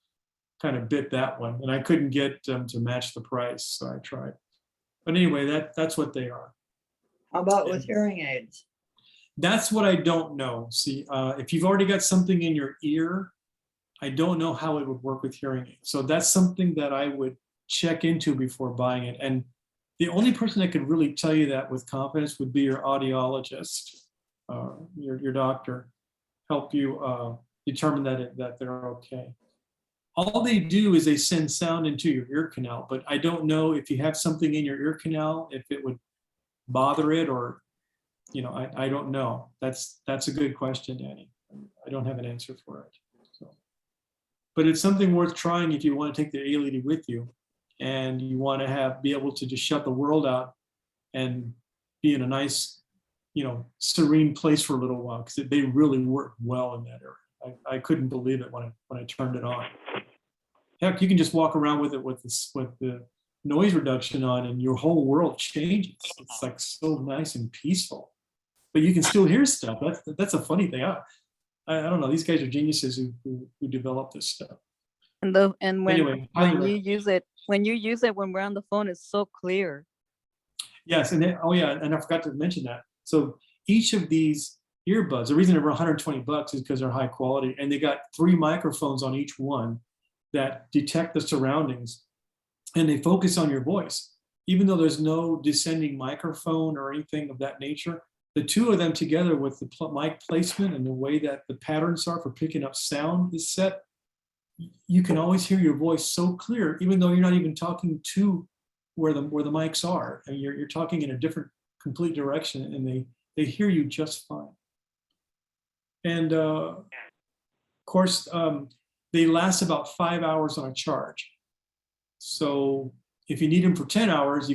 kind of bit that one, and I couldn't get them to match the price, so I tried. But anyway, that's what they are. How about with hearing aids? That's what I don't know. See, if you've already got something in your ear, I don't know how it would work with hearing aids. So that's something that I would check into before buying it. And the only person that could really tell you that with confidence would be your audiologist, your doctor, help you determine that they're okay. all they do is they send sound into your ear canal, but I don't know if you have something in your ear canal, if it would bother it, or, you know, I don't know. That's a good question, Danny. I don't have an answer for it. So, but it's something worth trying if you want to take the A-Lady with you and you want to be able to just shut the world out and be in a nice, you know, serene place for a little while, because they really work well in that area. I couldn't believe it when I turned it on. Heck, you can just walk around with it with the noise reduction on, and your whole world changes. It's like so nice and peaceful, but you can still hear stuff. That's a funny thing. I don't know. These guys are geniuses who develop this stuff. And when Anyway, when you use it when we're on the phone, it's so clear. Yes, and then, oh yeah, and I forgot to mention that. So each of these earbuds, the reason they're $120 is because they're high quality, and they got 3 microphones on each one that detect the surroundings, and they focus on your voice. Even though there's no descending microphone or anything of that nature, the 2 of them together with the mic placement and the way that the patterns are for picking up sound is set, you can always hear your voice so clear, even though you're not even talking to where the mics are, and you're talking in a different complete direction, and they hear you just fine. And of course, they last about 5 hours on a charge. So if you need them for 10 hours,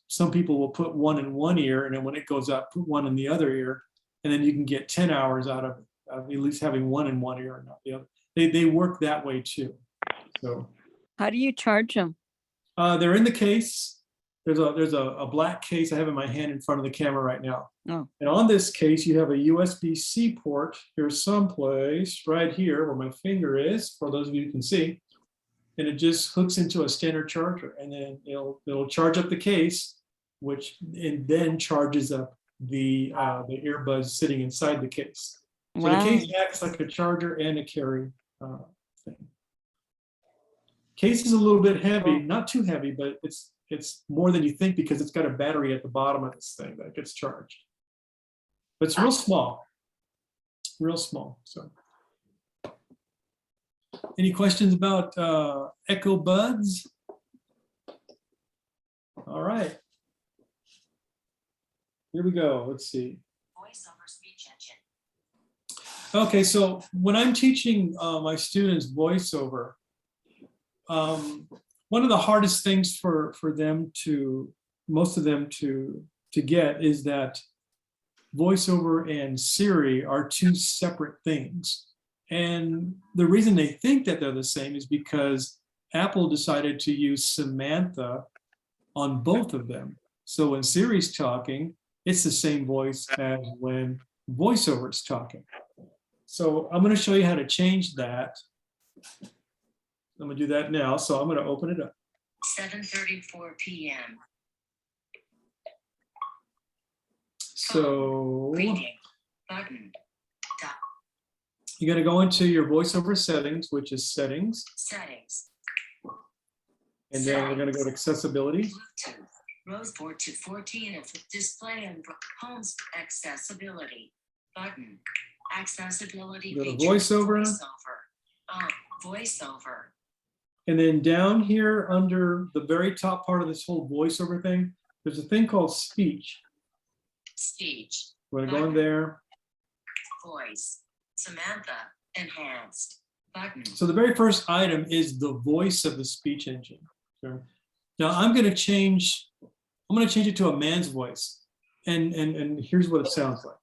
some people will put one in one ear, and then when it goes up, put one in the other ear, and then you can get 10 hours out of it, at least having one in one ear and not the other. They work that way too. So How do you charge them? they're in the case. There's a black case I have in my hand in front of the camera right now. Oh. And on this case, you have a USB-C port here someplace right here where my finger is, for those of you who can see. And it just hooks into a standard charger, and then it'll charge up the case, which and then charges up the earbuds sitting inside the case. So Wow. the case acts like a charger and a carry thing. Case is a little bit heavy, not too heavy, but it's more than you think, because it's got a battery at the bottom of this thing that gets charged. But it's real small, so. Any questions about Echo Buds? All right. Here we go. Let's see. Voice over speech engine. Okay, so when I'm teaching my students voiceover, one of the hardest things for most of them to get is that voiceover and Siri are 2 separate things. And the reason they think that they're the same is because Apple decided to use Samantha on both of them. So when Siri's talking, it's the same voice as when voiceover is talking. So I'm going to show you how to change that. I'm going to do that now. So I'm going to open it up. 7:34 p.m. So Reading button. you're going to go into your voiceover settings, which is settings. Settings. And then we're going to go to accessibility. Bluetooth. Rows 4 to 14 of display and homes accessibility button. Accessibility. Go to features, voiceover. Voiceover. And then down here under the very top part of this whole voiceover thing, there's a thing called speech. Speech. We're going to go in there. Voice. Samantha. Enhanced. Button. So the very first item is the voice of the speech engine. Okay. Now I'm going to change it to a man's voice. And here's what it sounds like.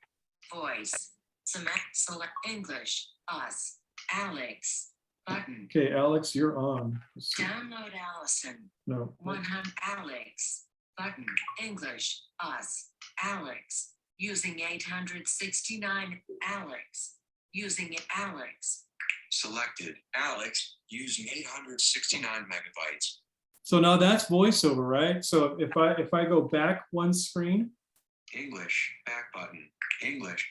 Voice. Select English. Us. Alex. Button. Okay, Alex, you're on. Let's see. Download Allison. No. 100 Alex. Button. English. Us. Alex. Using 869 Alex. Using it Alex. Selected Alex using 869 megabytes. So now that's voiceover, right? So if I go back one screen. English back button. English.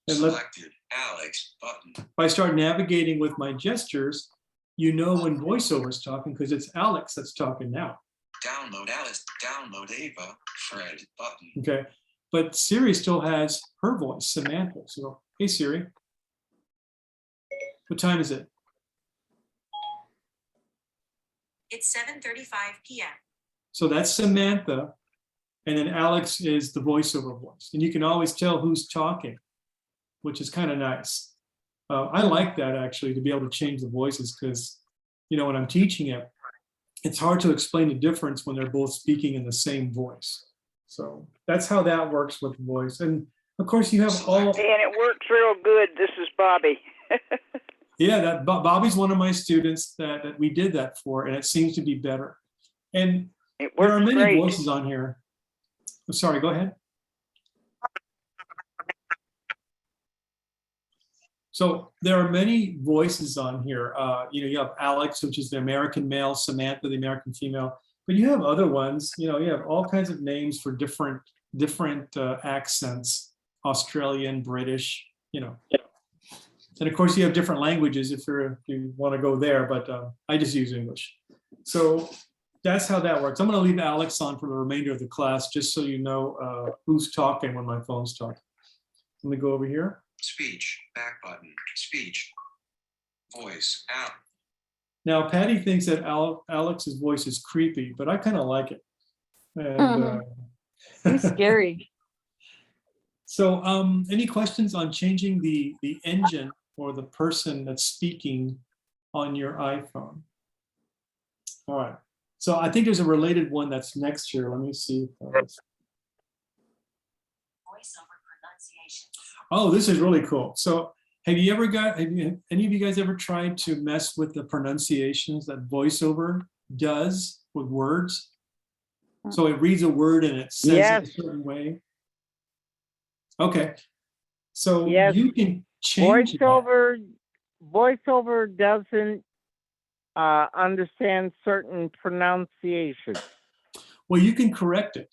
And Selected Alex button. If I start navigating with my gestures, you know when voiceover is talking because it's Alex that's talking now. Download Alice. Download Ava. Fred button. Okay, but Siri still has her voice, Samantha. So, hey Siri, what time is it? It's 7:35 p.m. So that's Samantha. And then Alex is the voiceover voice. And you can always tell who's talking, which is kind of nice. I like that actually, to be able to change the voices, because, you know, when I'm teaching it, it's hard to explain the difference when they're both speaking in the same voice. So that's how that works with voice. And of course you have all. And it works real good. This is Bobby. Yeah, that Bobby's one of my students that we did that for, and it seems to be better. And there are many great. voices on here. Oh, sorry, go ahead. So there are many voices on here. You know, you have Alex, which is the American male, Samantha, the American female, but you have other ones. You know, you have all kinds of names for different accents, Australian, British, you know. And of course you have different languages if you want to go there, but I just use English. So that's how that works. I'm going to leave Alex on for the remainder of the class, just so you know who's talking when my phone's talking. Let me go over here. Speech, back button, speech, voice, out. Now, Patty thinks that Alex's voice is creepy, but I kind of like it. And, He's scary. So any questions on changing the engine or the person that's speaking on your iPhone? All right. So I think there's a related one that's next year. Let me see. Voiceover pronunciation. Oh, this is really cool. So have any of you guys ever tried to mess with the pronunciations that VoiceOver does with words? So it reads a word and it says it a certain way. Okay. So you can change VoiceOver doesn't understand certain pronunciation. Well, you can correct it.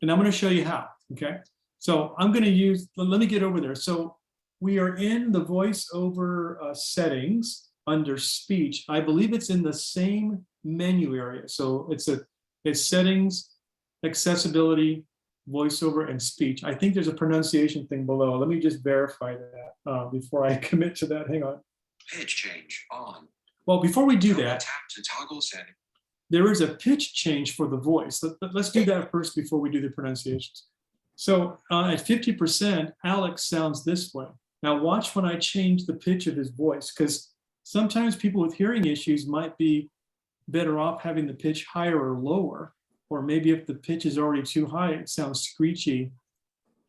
And I'm going to show you how. Okay. So I'm going to use, let me get over there. So we are in the VoiceOver settings under speech. I believe it's in the same menu area. So it's settings, accessibility, VoiceOver, and speech. I think there's a pronunciation thing below. Let me just verify that before I commit to that. Hang on. Pitch change on. Well, before we do that, Tap to toggle setting. there is a pitch change for the voice. Let's do that first before we do the pronunciations. So at 50%, Alex sounds this way. Now watch when I change the pitch of his voice, because sometimes people with hearing issues might be better off having the pitch higher or lower, or maybe if the pitch is already too high, it sounds screechy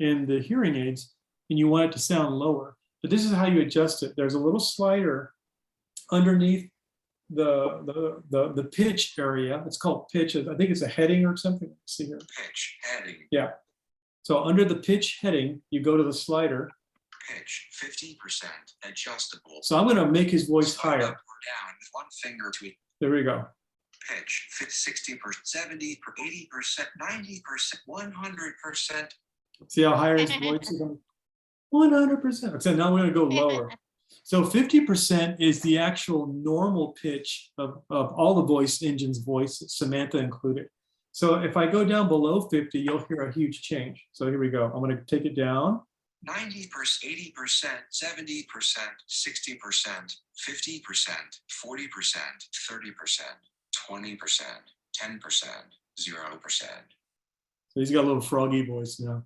in the hearing aids and you want it to sound lower. But this is how you adjust it. There's a little slider underneath the pitch area. It's called pitch. I think it's a heading or something. Let's see here. Pitch heading. Yeah. So under the pitch heading, you go to the slider. Pitch 50% adjustable. So I'm going to make his voice Slide higher. up or down with one finger to There we go. pitch 60%, 70%, 80%, 90%, 100%. See how higher his voice is? 100%. So now we're going to go lower. So 50% is the actual normal pitch of all the voice engines' voices, Samantha included. So if I go down below 50, you'll hear a huge change. So here we go. I'm going to take it down. 90%, 80%, 70%, 60%, 50%, 40%, 30%, 20%, 10%, 0%. So he's got a little froggy voice now.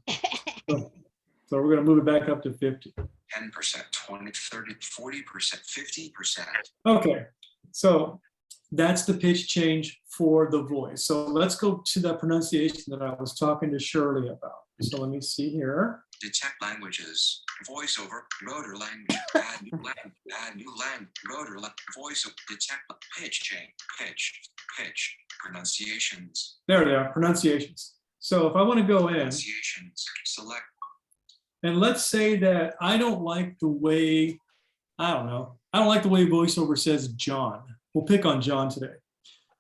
So we're going to move it back up to 50. 10%, 20, 30, 40%, 50%. Okay, so that's the pitch change for the voice. So let's go to the pronunciation that I was talking to Shirley about. So let me see here. Detect languages. VoiceOver. Rotor language. Add new language. Add new language. Rotor language. VoiceOver. Detect pitch change. Pitch. Pronunciations. There they are, pronunciations. So if I want to go in. Pronunciations. Select. And let's say that I don't like the way, I don't like the way VoiceOver says John. We'll pick on John today.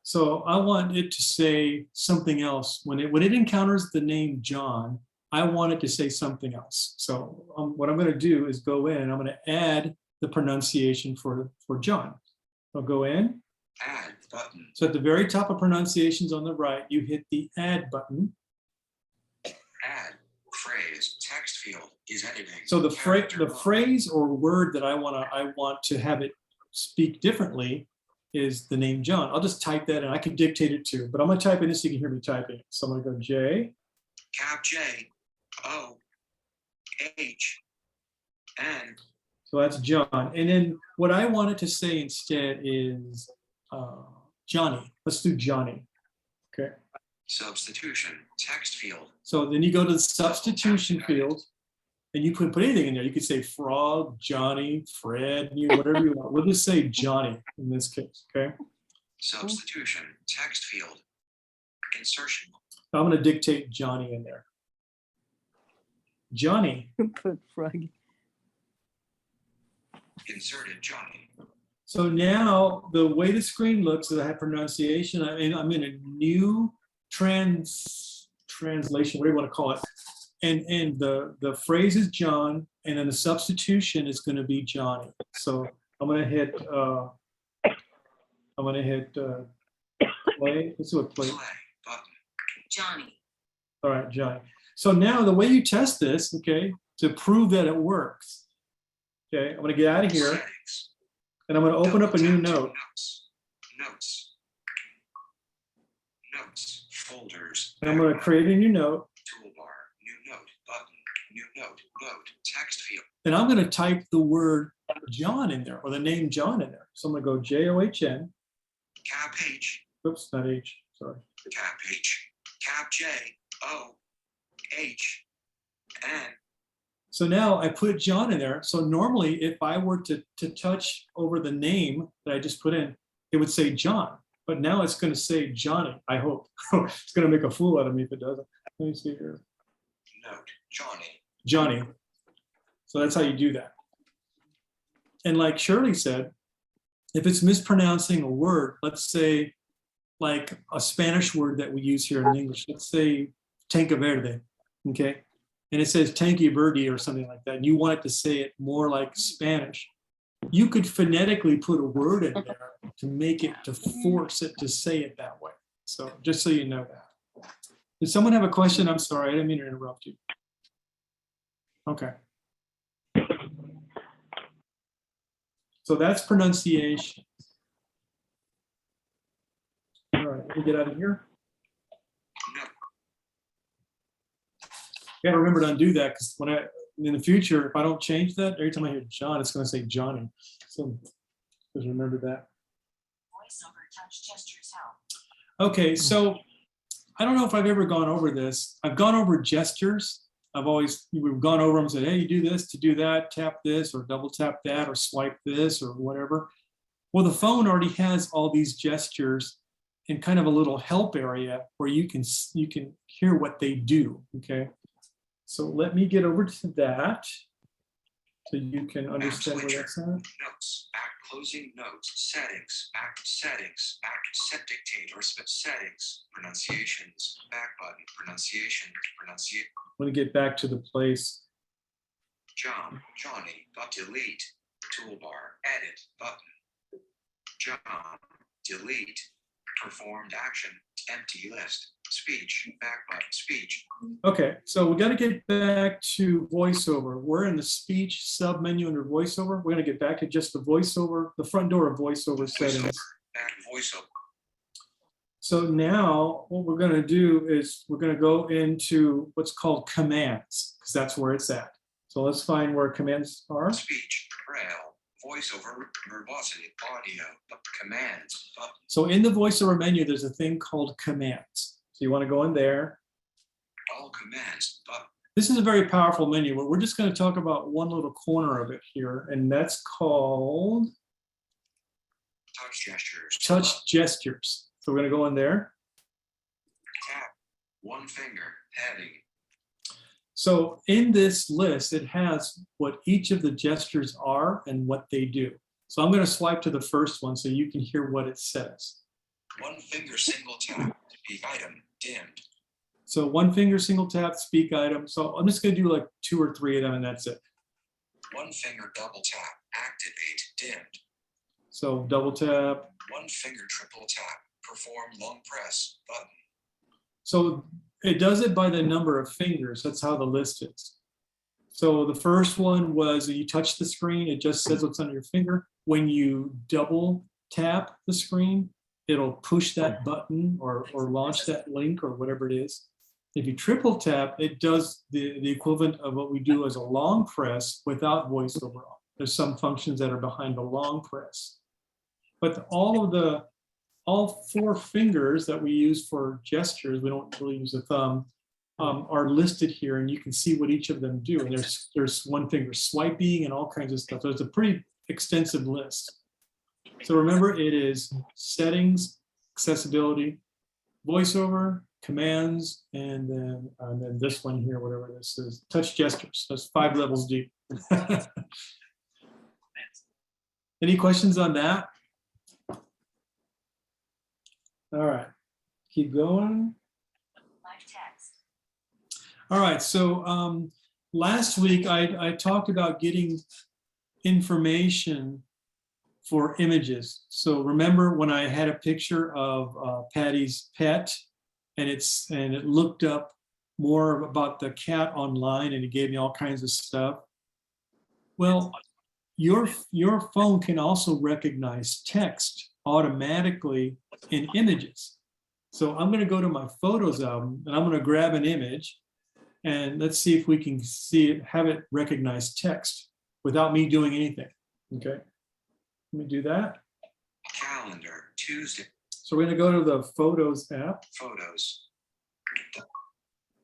So I want it to say something else. When it encounters the name John, I want it to say something else. So what I'm going to do is go in and I'm going to add the pronunciation for John. I'll go in. Add button. So at the very top of pronunciations on the right, you hit the add button. Add phrase text field is editing. So the phrase or word that I want to have it speak differently is the name John. I'll just type that and I can dictate it too, but I'm gonna type it in so you can hear me typing. So I'm gonna go J. Cap J O H N. So that's John. And then what I wanted to say instead is Johnny. Let's do Johnny. Okay. Substitution text field. So then you go to the substitution field and you could put anything in there. You could say Frog, Johnny, Fred, whatever you want. We'll just say Johnny in this case, okay? Substitution text field. Insertion. I'm gonna dictate Johnny in there. Johnny. Put frog. Inserted Johnny. So now the way the screen looks is I have pronunciation. I'm in a new translation, what do you want to call it? And the phrase is John, and then the substitution is going to be Johnny. So I'm going to hit play. Let's do a play. Play button. Johnny, All right, Johnny. So now the way you test this, okay, to prove that it works, okay, I'm going to get out of here Settings. and I'm going to open up a new Double tap to note. Notes. Notes. Folders. And I'm going to create a new note. Toolbar. New note. Button. New note. Note. Text field. And I'm going to type the word John in there, or the name John in there. So I'm going to go John. Cap H. Oops, not H, sorry. Cap H. Cap J O H N. So now I put John in there. So normally if I were to touch over the name that I just put in, it would say John. But now it's going to say Johnny, I hope. It's going to make a fool out of me if it doesn't. Let me see here. Note. Johnny. Johnny. So that's how you do that. And like Shirley said, if it's mispronouncing a word, let's say like a Spanish word that we use here in English, let's say tanque verde, okay? And it says tanque verde or something like that, and you want it to say it more like Spanish, you could phonetically put a word in there to make it, to force it to say it that way. So just so you know that. Did someone have a question? I'm sorry, I didn't mean to interrupt you. Okay. So that's pronunciation. All right, let me get out of here. You gotta remember to undo that, because when in the future, if I don't change that, every time I hear John, it's gonna say Johnny. So just remember that. voiceover touch gestures help. Okay, so I don't know if I've ever gone over this. I've gone over gestures. We've gone over them and said, hey, you do this to do that, tap this, or double tap that, or swipe this, or whatever. Well, the phone already has all these gestures in kind of a little help area where you can hear what they do, okay? So let me get over to that so you can understand where that's at. Notes. Back closing notes. Settings. Back settings. Back set dictate or settings. Pronunciations. Back button. Pronunciation. Pronunciate. I'm gonna get back to the place. John. Johnny. But delete. Toolbar. Edit button. John. Delete. Performed action. Empty list. Speech. Back button. Speech. Okay, so we got to get back to voiceover. We're in the speech sub menu under voiceover. We're going to get back to just the voiceover, the front door of voiceover settings. Back voiceover. So now what we're going to do is we're going to go into what's called commands, because that's where it's at. So let's find where commands are. Speech. Braille. Voiceover. Verbosity. Audio. Commands. Button. So in the voiceover menu, there's a thing called commands. So you want to go in there. All commands. Button. This is a very powerful menu, but we're just going to talk about one little corner of it here, and that's called Touch gestures. touch gestures. So we're going to go in there. Tap. One finger. Heading. So in this list, it has what each of the gestures are and what they do. So I'm going to swipe to the first one so you can hear what it says. One finger single tap. Speak item. Dimmed. So one finger single tap, speak item. So I'm just going to do like 2 or 3 of them, and that's it. One finger double tap. Activate. Dimmed. So double tap. One finger triple tap. Perform long press. Button. So it does it by the number of fingers. That's how the list is. So the first one was you touch the screen, it just says what's on your finger. When you double tap the screen, it'll push that button or launch that link or whatever it is. If you triple tap, it does the equivalent of what we do as a long press without voiceover on. There's some functions that are behind the long press. But all 4 fingers that we use for gestures, we don't really use a thumb, are listed here, and you can see what each of them do. And there's one finger swiping and all kinds of stuff. So it's a pretty extensive list. So remember, it is settings, accessibility, voiceover, commands, and then this one here, whatever this is, touch gestures. That's 5 levels deep. Any questions on that? All right, keep going. Live text. All right, so last week I talked about getting information for images. So remember when I had a picture of Patty's pet, and it looked up more about the cat online, and it gave me all kinds of stuff. Well, your phone can also recognize text automatically in images. So I'm going to go to my photos album, and I'm going to grab an image, and let's see if we can have it recognize text without me doing anything. Okay, let me do that. Calendar, Tuesday. So we're going to go to the Photos app. Photos.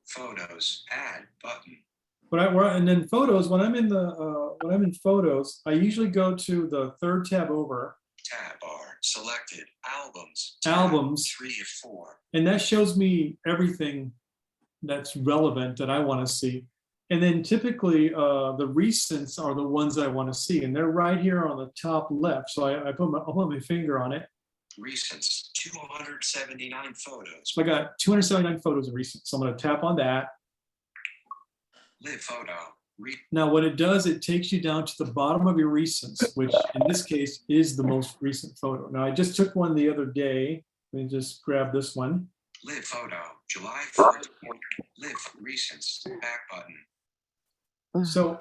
Photos, add button. And then Photos, when I'm in Photos, I usually go to the 3rd tab over. Tab bar, selected, albums. Albums. 3 of 4. And that shows me everything that's relevant that I want to see. And then typically the recents are the ones I want to see, and they're right here on the top left. So I'll put my finger on it. Recents, 279 photos. So I got 279 photos of recents. So I'm going to tap on that. Live photo. Now what it does, it takes you down to the bottom of your recents, which in this case is the most recent photo. Now I just took one the other day. Let me just grab this one. Live photo, July 4th. Live recents, back button. So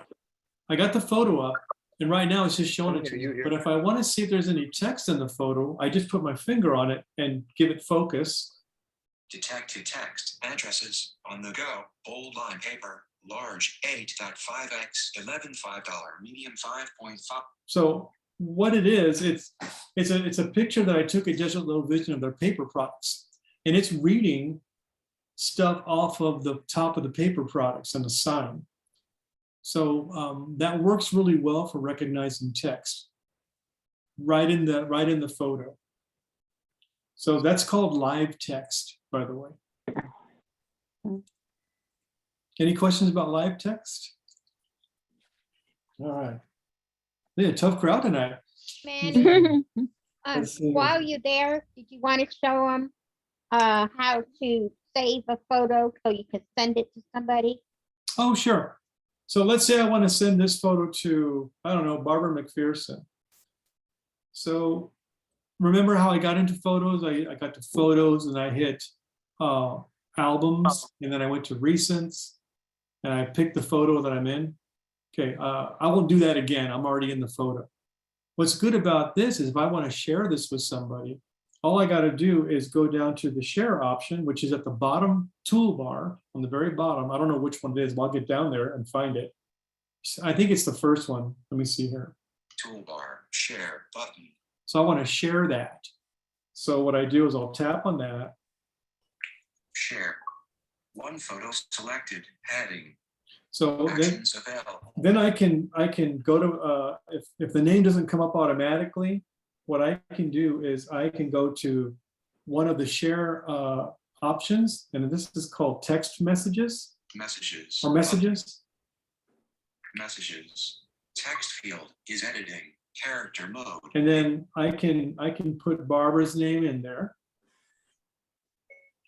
I got the photo up, and right now it's just showing it to me. But if I want to see if there's any text in the photo, I just put my finger on it and give it focus. Detected text, addresses, on the go, bold line paper, large 8.5x, $11 $5, medium 5.5. So what it is, it's a picture that I took at Desert Low Vision of their paper products, and it's reading stuff off of the top of the paper products and the sign. So that works really well for recognizing text right in the photo. So that's called live text, by the way. Any questions about live text? All right. We had a tough crowd tonight. Manny, Let's see. while you're there, did you want to show them how to save a photo so you can send it to somebody? Oh, sure. So let's say I want to send this photo to, I don't know, Barbara McPherson. So remember how I got into photos? I got to photos and I hit albums, and then I went to recents and I picked the photo that I'm in. Okay, I won't do that again. I'm already in the photo. What's good about this is if I want to share this with somebody, all I got to do is go down to the share option, which is at the bottom toolbar on the very bottom. I don't know which one it is, but I'll get down there and find it. I think it's the first one. Let me see here. Toolbar, share button. So I want to share that. So what I do is I'll tap on that. Share. One photo selected, heading. So Actions available. then I can go to, if the name doesn't come up automatically, what I can do is I can go to one of the share options, and this is called text messages. Messages. Or messages. Messages. Text field is editing. Character mode. And then I can put Barbara's name in there.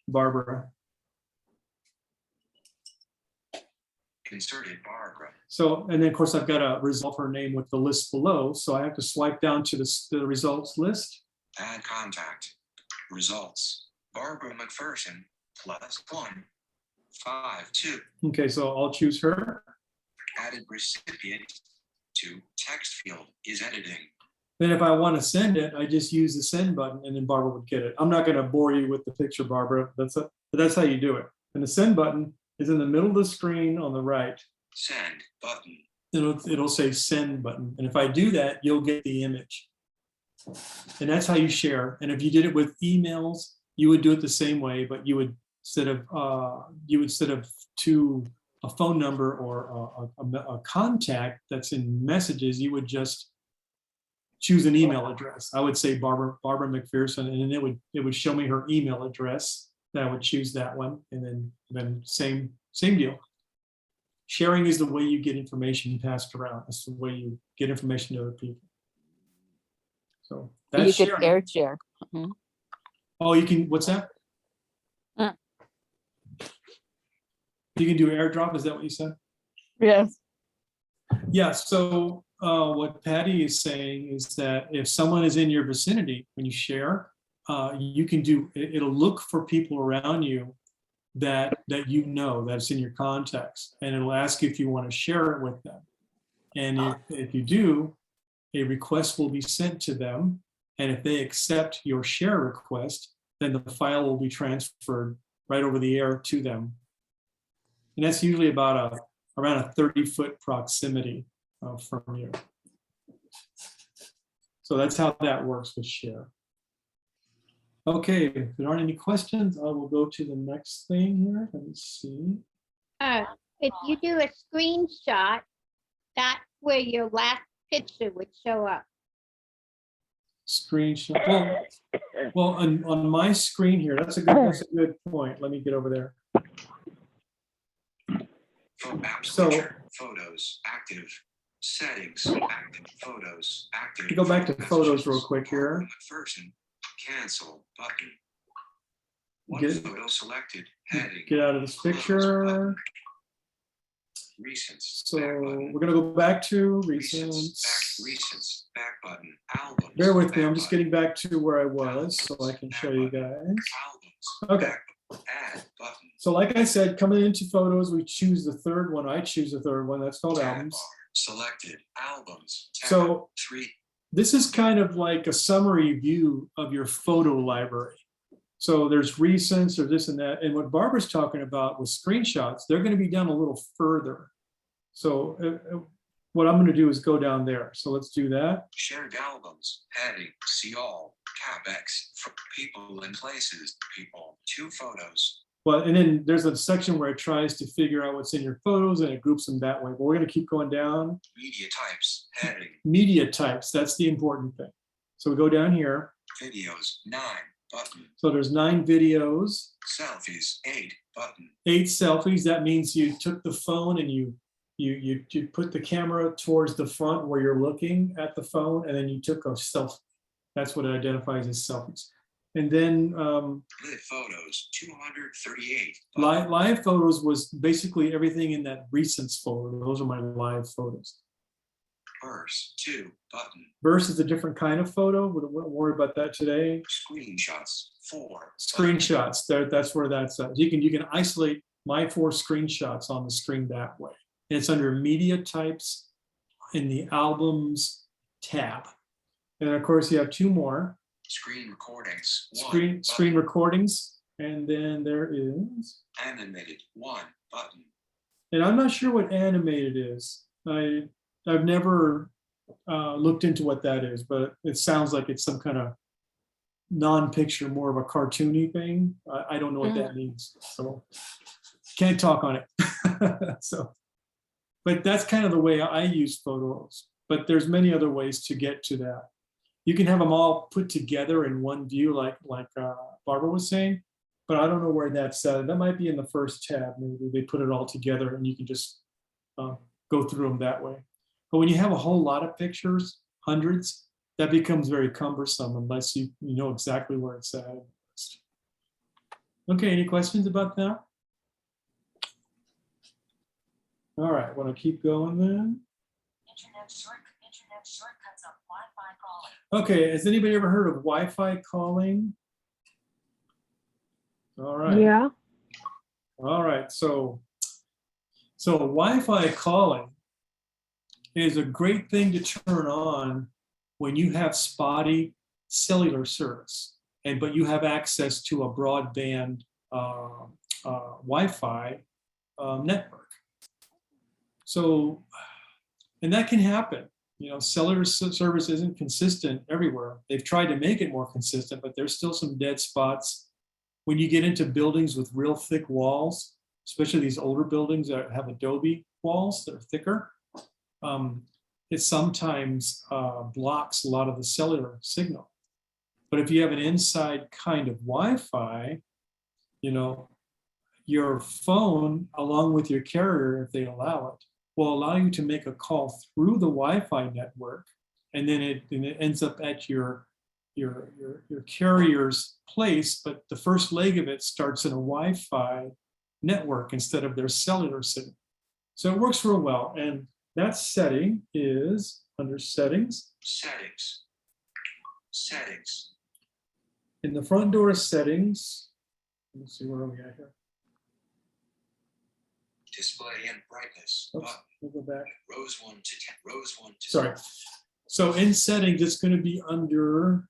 Barbara. Inserted Barbara. So, and then of course I've got to resolve her name with the list below. So I have to swipe down to the results list. Add contact. Results. Barbara McPherson +1 5 2. Okay, so I'll choose her. Added recipient to text field is editing. Then if I want to send it, I just use the send button and then Barbara would get it. I'm not going to bore you with the picture, Barbara. But that's how you do it. And the send button is in the middle of the screen on the right. Send button. It'll say send button. And if I do that, you'll get the image. And that's how you share. And if you did it with emails, you would do it the same way, but you would instead of to a phone number or a contact that's in messages, you would just choose an email address. I would say Barbara McPherson, and then it would show me her email address. Then I would choose that one, and then same deal. Sharing is the way you get information passed around. It's the way you get information to other people. So You that's could sharing. share. Mhm. Oh, you can. What's that? Mm. You can do airdrop. Is that what you said? Yes. Yeah. So what Patty is saying is that if someone is in your vicinity when you share, you can do. It'll look for people around you that you know that's in your contacts, and it'll ask you if you want to share it with them. And if you do, a request will be sent to them, and if they accept your share request, then the file will be transferred right over the air to them. And that's usually about around a 30-foot proximity from you. So that's how that works with share. Okay, if there aren't any questions, I will go to the next thing here. Let me see. If you do a screenshot, that's where your last picture would show up. Screenshot. Well, on my screen here, that's a good point. Let me get over there. App So- switcher, photos, active, settings, active, photos, active. Go back to photos real messages, quick here. McPherson, cancel button. One Get- photo selected, heading. Get out of this Close picture. button. Recents. So back button. we're gonna go back to Recents, back, recents. recents, back button, albums. Bear with me, back I'm just button, getting back to where I was so I can show you guys. albums. Okay. back, add button. So like I said, coming into photos, we choose the third one. I choose the third one. That's called Tab albums. bar, selected, albums. Tab, So 3, this is kind of like a summary view of your photo library. So there's recents or this and that. And what Barbara's talking about with screenshots, they're going to be done a little further. So what I'm going to do is go down there. So let's do that. shared albums, heading, see all, CapEx, for people and places, people, 2 photos. Well, and then there's a section where it tries to figure out what's in your photos and it groups them that way. But we're going to keep going down. Media types, heading, Media types, that's the important thing. So we go down here. videos, 9, button, So there's 9 videos, selfies, 8, button, 8 selfies. That means you took the phone and you put the camera towards the front where you're looking at the phone, and then you took a selfie. That's what it identifies as selfies. And then live photos, 238, button, live photos was basically everything in that recents folder. Those are my live photos. verse, 2, button, Verse is a different kind of photo. We don't worry about that today. screenshots, 4, button, Screenshots, that's where that's at. You can isolate my 4 screenshots on the screen that way. And it's under media types in the albums tab. And of course you have 2 more, screen recordings, 1, screen recordings. And then there is, animated, 1, button, and I'm not sure what animated is. I've never looked into what that is, but it sounds like it's some kind of non-picture, more of a cartoony thing. I don't know what that means, so can't talk on it. So, but that's kind of the way I use photos. But there's many other ways to get to that. You can have them all put together in one view, like Barbara was saying. But I don't know where that's at. That might be in the first tab. Maybe they put it all together, and you can just go through them that way. But when you have a whole lot of pictures, hundreds, that becomes very cumbersome unless you know exactly where it's at. Okay, any questions about that? All right, want to keep going then? Internet shortcuts of Wi-Fi calling. Okay, has anybody ever heard of Wi-Fi calling? All right. Yeah. All right, so Wi-Fi calling is a great thing to turn on when you have spotty cellular service, but you have access to a broadband Wi-Fi network. So, and that can happen. You know, cellular service isn't consistent everywhere. They've tried to make it more consistent, but there's still some dead spots. When you get into buildings with real thick walls, especially these older buildings that have adobe walls that are thicker, it sometimes blocks a lot of the cellular signal. But if you have an inside kind of Wi-Fi, you know, your phone, along with your carrier, if they allow it, will allow you to make a call through the Wi-Fi network, and then it ends up at your carrier's place, but the first leg of it starts in a Wi-Fi network instead of their cellular signal. So it works real well, and that setting is under settings. Settings. Settings. In the front door settings, let's see, where are we at here? Display and brightness. Oops, we'll go back. Rows 1 to 10. Rows 1 to Sorry. So in settings, it's going to be under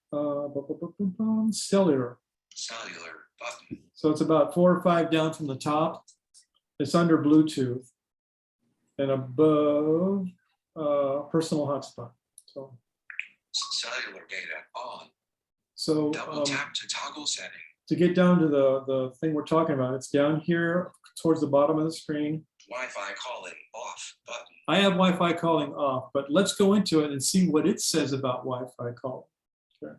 cellular. Cellular button. So it's about 4 or 5 down from the top. It's under Bluetooth and above personal hotspot. So Cellular data on. So Double tap to toggle setting. to get down to the thing we're talking about, it's down here towards the bottom of the screen. Wi-Fi calling off button. I have Wi-Fi calling off, but let's go into it and see what it says about Wi-Fi calling. Okay.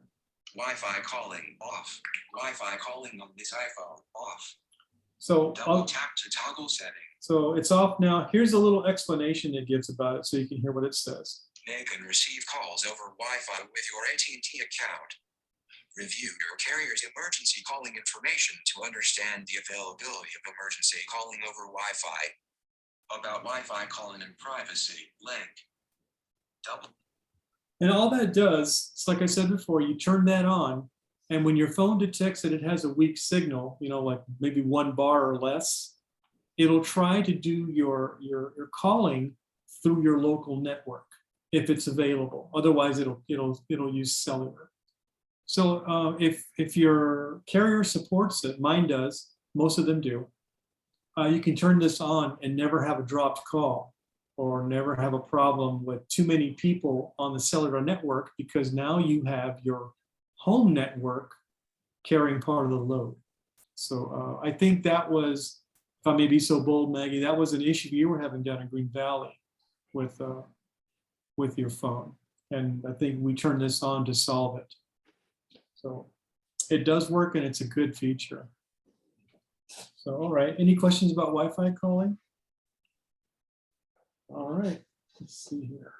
Wi-Fi calling off. Wi-Fi calling on this iPhone off. So Double tap to toggle setting. so it's off now. Here's a little explanation it gives about it so you can hear what it says. Make and receive calls over Wi-Fi with your AT&T account. Review your carrier's emergency calling information to understand the availability of emergency calling over Wi-Fi. About Wi-Fi calling and privacy. Link. Double. And all that does, it's like I said before, you turn that on, and when your phone detects that it has a weak signal, you know, like maybe 1 bar or less, it'll try to do your calling through your local network if it's available. Otherwise, it'll use cellular. So if your carrier supports it, mine does, most of them do, you can turn this on and never have a dropped call or never have a problem with too many people on the cellular network, because now you have your home network carrying part of the load. So I think that was, if I may be so bold, Maggie, that was an issue you were having down in Green Valley with your phone. And I think we turned this on to solve it. So it does work, and it's a good feature. So, all right, any questions about Wi-Fi calling? All right, let's see here.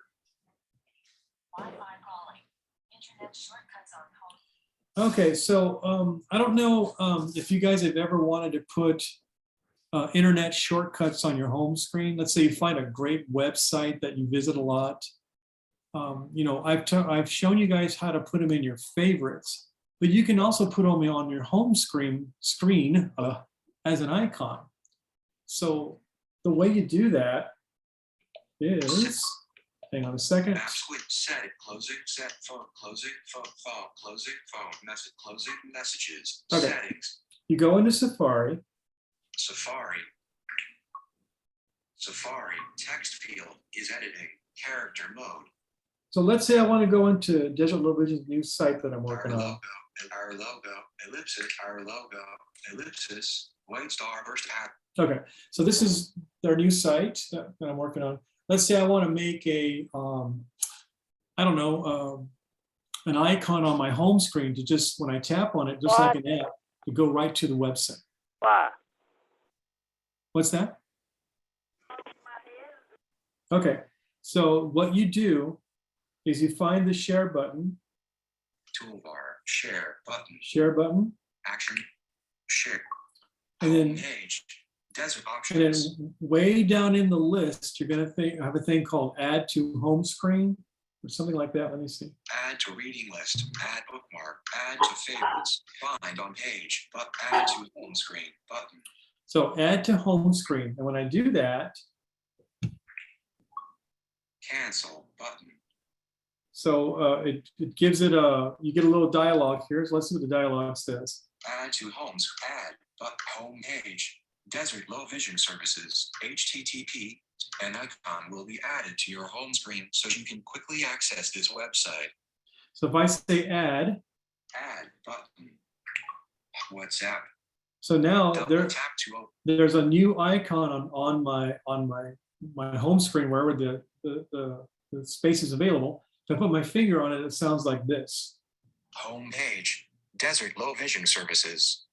Wi-Fi calling. Internet shortcuts on home. Okay, so I don't know if you guys have ever wanted to put internet shortcuts on your home screen. Let's say you find a great website that you visit a lot. You know, I've shown you guys how to put them in your favorites, but you can also put them on your home screen as an icon. So the way you do that is, hang on a second. App switch set closing set phone closing phone closing phone message closing messages. Okay. Settings. You go into Safari. Safari. Safari text field is editing character mode. So let's say I want to go into Desert Low Vision's new site that I'm working on. Our logo, ellipsis, our logo, ellipsis, white star burst hat. Okay, so this is their new site that I'm working on. Let's say I want to make a, I don't know, an icon on my home screen to just, when I tap on it, just like an app, to go right to the website. Why? What's that? Okay, so what you do is you find the share button. Toolbar, share button, Share button. action, share. And then, Page, desert and then options. way down in the list, you're gonna have a thing called add to home screen or something like that. Let me see. Add to reading list, add bookmark, add to favorites, find on page, but add to home screen button. So add to home screen. And when I do that, Cancel button. So it gives it you get a little dialogue here. So let's see what the dialogue says. Add to homes, add, but home page, Desert Low Vision Services, HTTP, an icon will be added to your home screen so you can quickly access this website. So if I say add button, WhatsApp. So now Double tap to open. there's a new icon on my home screen wherever the space is available. If I put my finger on it, it sounds like this. Home page, Desert Low Vision Services.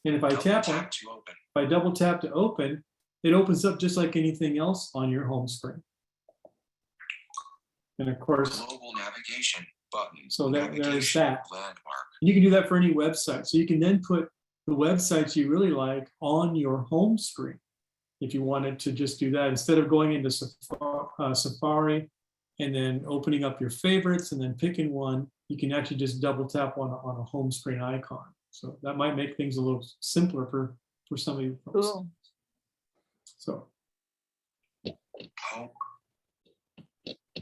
And if I tap on it, to open. if I double tap to open, it opens up just like anything else on your home screen. And of course, Global navigation button. so there's Navigation that. landmark. You can do that for any website. So you can then put the websites you really like on your home screen if you wanted to just do that. Instead of going into Safari and then opening up your favorites and then picking one, you can actually just double tap on a home screen icon. So that might make things a little simpler for some of you folks. Cool. So Home.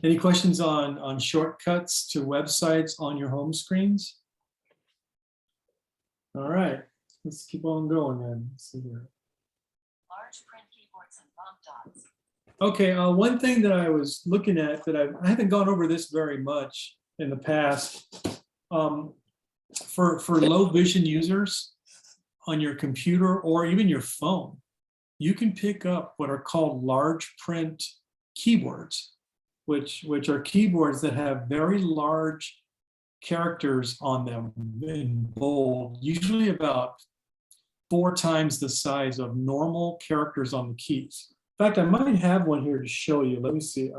any questions on shortcuts to websites on your home screens? All right, let's keep on going then. Let's see here. Large print keyboards and bump dots. Okay, one thing that I was looking at that I haven't gone over this very much in the past. For low vision users on your computer or even your phone, you can pick up what are called large print keyboards, which are keyboards that have very large characters on them in bold, usually about 4 times the size of normal characters on the keys. In fact, I might have one here to show you. Let me see.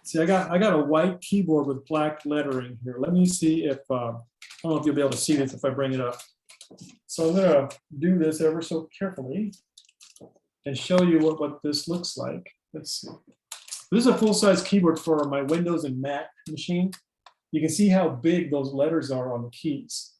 See, I got a white keyboard with black lettering here. Let me see if I don't know if you'll be able to see this if I bring it up. So I'm gonna do this ever so carefully and show you what this looks like. Let's see. This is a full-size keyboard for my Windows and Mac machine. You can see how big those letters are on the keys.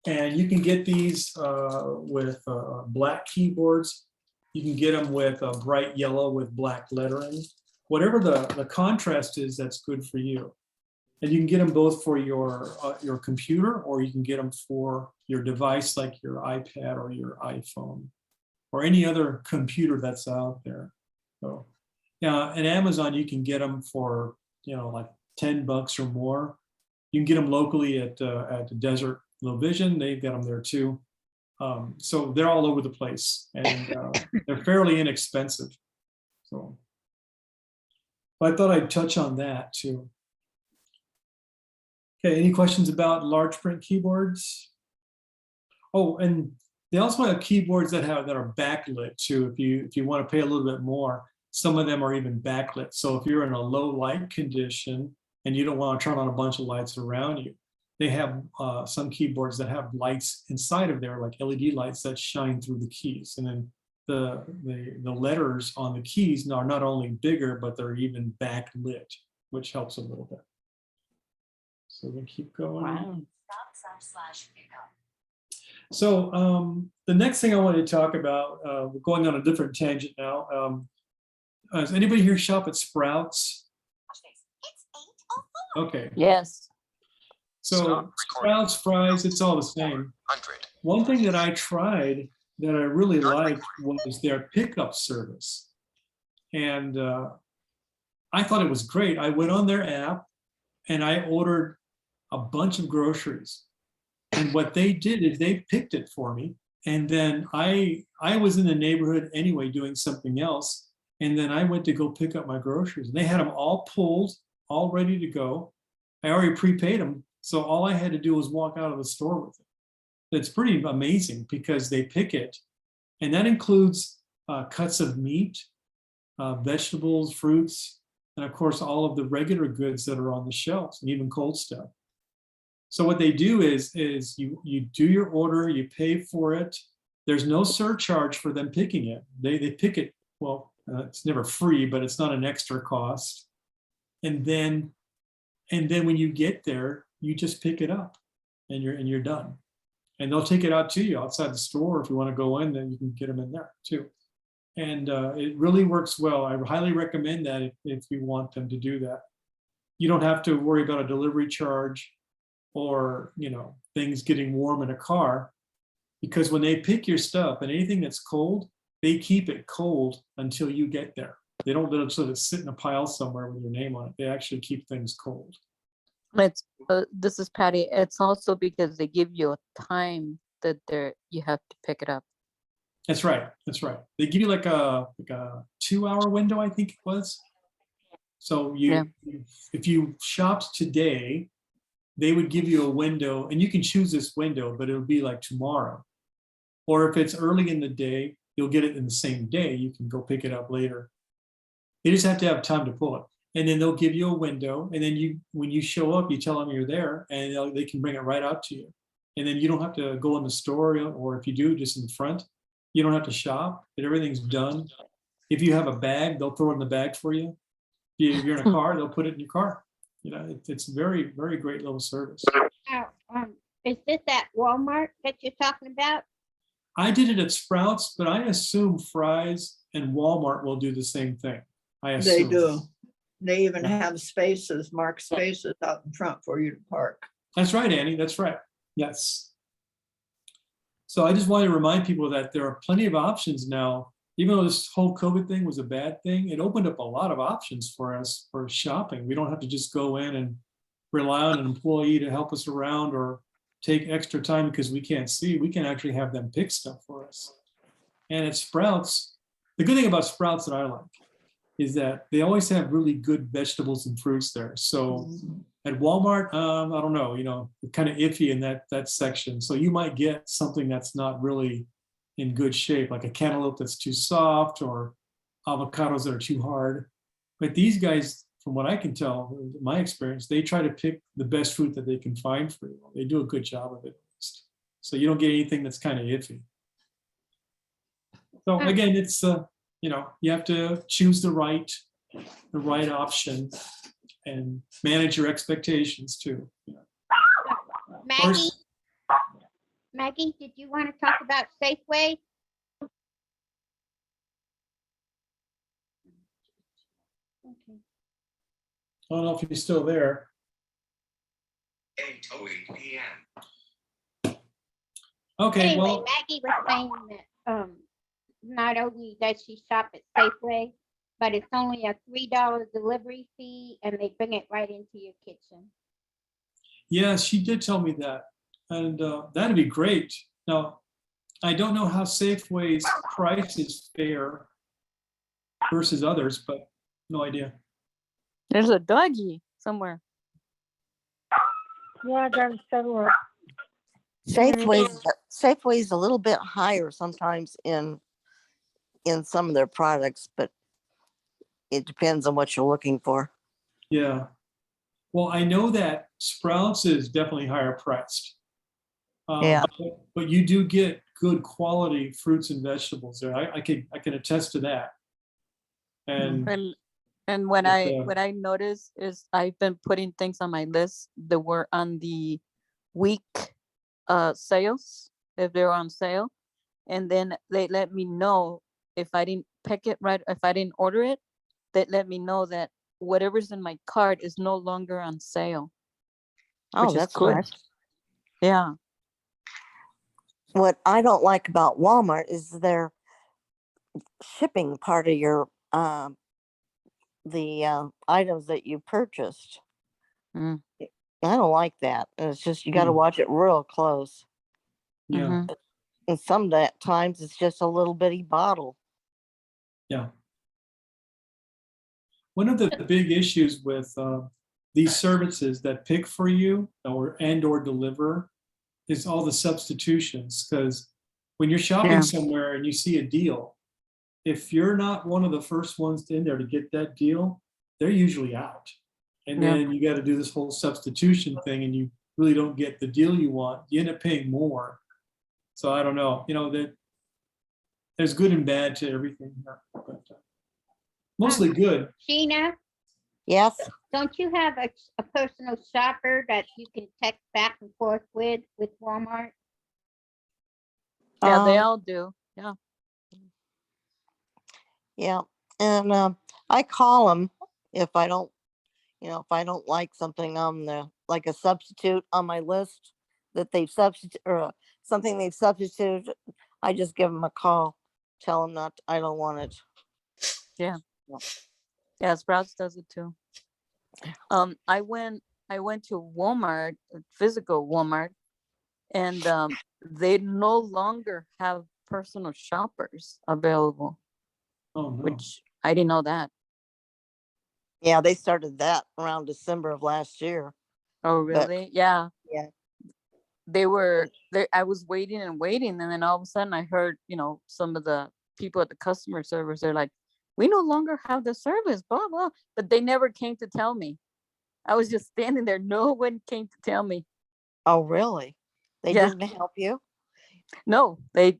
And you can get these with black keyboards. You can get them with bright yellow with black lettering. Whatever the contrast is, that's good for you. And you can get them both for your computer, or you can get them for your device like your iPad or your iPhone or any other computer that's out there. So yeah, at Amazon, you can get them for, like $10 or more. You can get them locally at the Desert Low Vision. They've got them there too. So they're all over the place, and they're fairly inexpensive. So I thought I'd touch on that too. Okay, any questions about large print keyboards? Oh, and they also have keyboards that are backlit too. If you want to pay a little bit more, some of them are even backlit. So if you're in a low light condition and you don't want to turn on a bunch of lights around you, they have some keyboards that have lights inside of there, like LED lights that shine through the keys. And then the letters on the keys are not only bigger, but they're even backlit, which helps a little bit. So we keep going. Wow. Stop/pickup. So the next thing I wanted to talk about, we're going on a different tangent now. Does anybody here shop at Sprouts? Okay. Yes. So Sprouts, fries, it's all the same. One thing that I tried that I really liked was their pickup service. And I thought it was great. I went on their app and I ordered a bunch of groceries. And what they did is they picked it for me. And then I was in the neighborhood anyway doing something else. And then I went to go pick up my groceries. And they had them all pulled, all ready to go. I already prepaid them. So all I had to do was walk out of the store with it. It's pretty amazing because they pick it. And that includes cuts of meat, vegetables, fruits, and of course, all of the regular goods that are on the shelves, and even cold stuff. So what they do is you do your order, you pay for it. There's no surcharge for them picking it. They pick it, well, it's never free, but it's not an extra cost. And then when you get there, you just pick it up and you're done. And they'll take it out to you outside the store. If you want to go in, then you can get them in there too. And it really works well. I highly recommend that if you want them to do that. you don't have to worry about a delivery charge or, things getting warm in a car. Because when they pick your stuff and anything that's cold, they keep it cold until you get there. They don't let it sort of sit in a pile somewhere with your name on it. They actually keep things cold. This is Patty. It's also because they give you a time that you have to pick it up. That's right. That's right. They give you like a 2-hour window, I think it was. So if you shopped today, they would give you a window, and you can choose this window, but it'll be like tomorrow. Or if it's early in the day, you'll get it in the same day. You can go pick it up later. You just have to have time to pull it. And then they'll give you a window. And then when you show up, you tell them you're there, and they can bring it right out to you. And then you don't have to go in the store, or if you do, just in the front. You don't have to shop, and everything's done. If you have a bag, they'll throw it in the bag for you. If you're in a car, they'll put it in your car. It's very, very great little service. Is this at Walmart that you're talking about? I did it at Sprouts, but I assume Fry's and Walmart will do the same thing. I assume. They do. They even Yeah. have spaces, marked spaces out in front for you to park. That's right, Annie. That's right. Yes. So I just want to remind people that there are plenty of options now. Even though this whole COVID thing was a bad thing, it opened up a lot of options for us for shopping. We don't have to just go in and rely on an employee to help us around or take extra time because we can't see. We can actually have them pick stuff for us. And at Sprouts, the good thing about Sprouts that I like is that they always have really good vegetables and fruits there. So at Walmart, I don't know, kind of iffy in that section. So you might get something that's not really in good shape, like a cantaloupe that's too soft or avocados that are too hard. But these guys, from what I can tell, my experience, they try to pick the best fruit that they can find for you. They do a good job of it. So you don't get anything that's kind of iffy. So again, it's, you have to choose the right option and manage your expectations too. Maggie, did you want to talk about Safeway? Okay. I don't know if he's still there. 8:08 p.m. Okay, Anyway, well, Maggie was saying that not only does she shop at Safeway, but it's only a $3 delivery fee, and they bring it right into your kitchen. yeah, she did tell me that. And that'd be great. Now, I don't know how Safeway's price is fair versus others, but no idea. There's a doggy somewhere. Yeah, there's several. Safeway's a little bit higher sometimes in some of their products, but it depends on what you're looking for. Yeah. Well, I know that Sprouts is definitely higher priced. Yeah. But you do get good quality fruits and vegetables there. I can attest to that. And And what I noticed is I've been putting things on my list that were on the week sales, if they're on sale, and then they let me know if I didn't pick it right, if I didn't order it, they let me know that whatever's in my cart is no longer on sale. Oh, that's good. nice. Yeah. What I don't like about Walmart is their shipping part of your the items that you purchased. Mm. I don't like that. And it's just you got to watch it real close. yeah. Mhm. And some times it's just a little bitty bottle. Yeah. One of the big issues with these services that pick for you or deliver is all the substitutions. Because when you're shopping Yeah. somewhere and you see a deal, if you're not one of the first ones in there to get that deal, they're usually out. And Yeah. then you got to do this whole substitution thing, and you really don't get the deal you want. You end up paying more. So I don't know. That there's good and bad to everything here, but mostly good. Sheena, Yes. don't you have a personal shopper that you can text back and forth with Walmart? Yeah, they Um, all do. Yeah. Yeah. And I call them if I don't if I don't like something on like a substitute on my list that they've substitute or something they've substituted, I just give them a call, tell them I don't want it. Yeah. Yeah. Yeah, Sprouts does it too. I went to Walmart, physical Walmart, and they no longer have personal shoppers available, Oh, no. which I didn't know that. Yeah, they started that around December of last year. Oh, But really? Yeah. yeah, They were there. I was waiting and waiting, and then all of a sudden I heard, some of the people at the customer service, they're like, we no longer have the service, blah, blah. But they never came to tell me. I was just standing there. No one came to tell me. oh really? They Yeah. didn't help you? No, they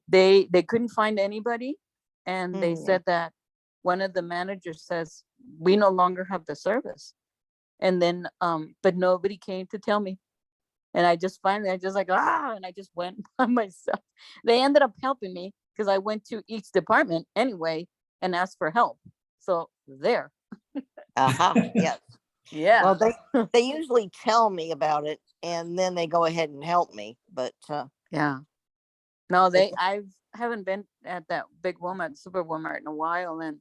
couldn't find anybody. And they Yeah. said that one of the managers says, we no longer have the service. And then, but nobody came to tell me. And I just like, and I just went by myself. They ended up helping me because I went to each department anyway and asked for help. So there. Yes. Yeah. Well, they usually tell me about it and then they go ahead and help me. But Yeah. No, I haven't been at that big Walmart, super Walmart in a while. And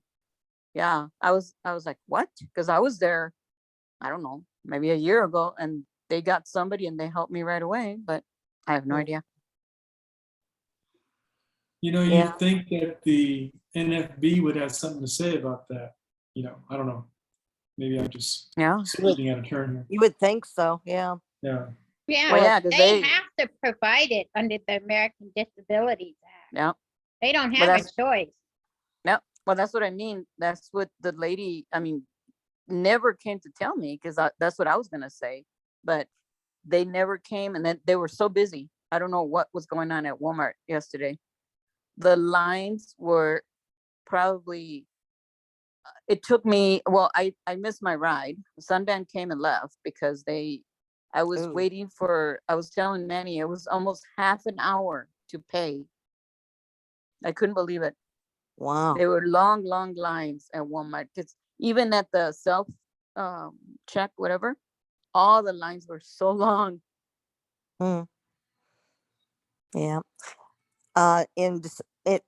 yeah, I was like, what? Because I was there, I don't know, maybe a year ago, and they got somebody and they helped me right away, but I have no idea. You Yeah. you'd think that the NFB would have something to say about that. I don't know. Maybe I'm just speaking out of turn here. You would think so. Yeah. Yeah. Yeah, Well, yeah, 'cause they have to provide it under the American Disabilities Act. Yeah. They don't Well, have a choice. Yeah. Well, that's what I mean. That's what the lady, never came to tell me, because that's what I was going to say. But they never came, and then they were so busy. I don't know what was going on at Walmart yesterday. The lines were probably, it took me, well, I missed my ride. Sundown came and left because I was Ooh. waiting I was telling Manny, it was almost half an hour to pay. I couldn't believe it. Wow. There were long, long lines at Walmart. Because even at the self check, whatever, all the lines were so long. Yeah. At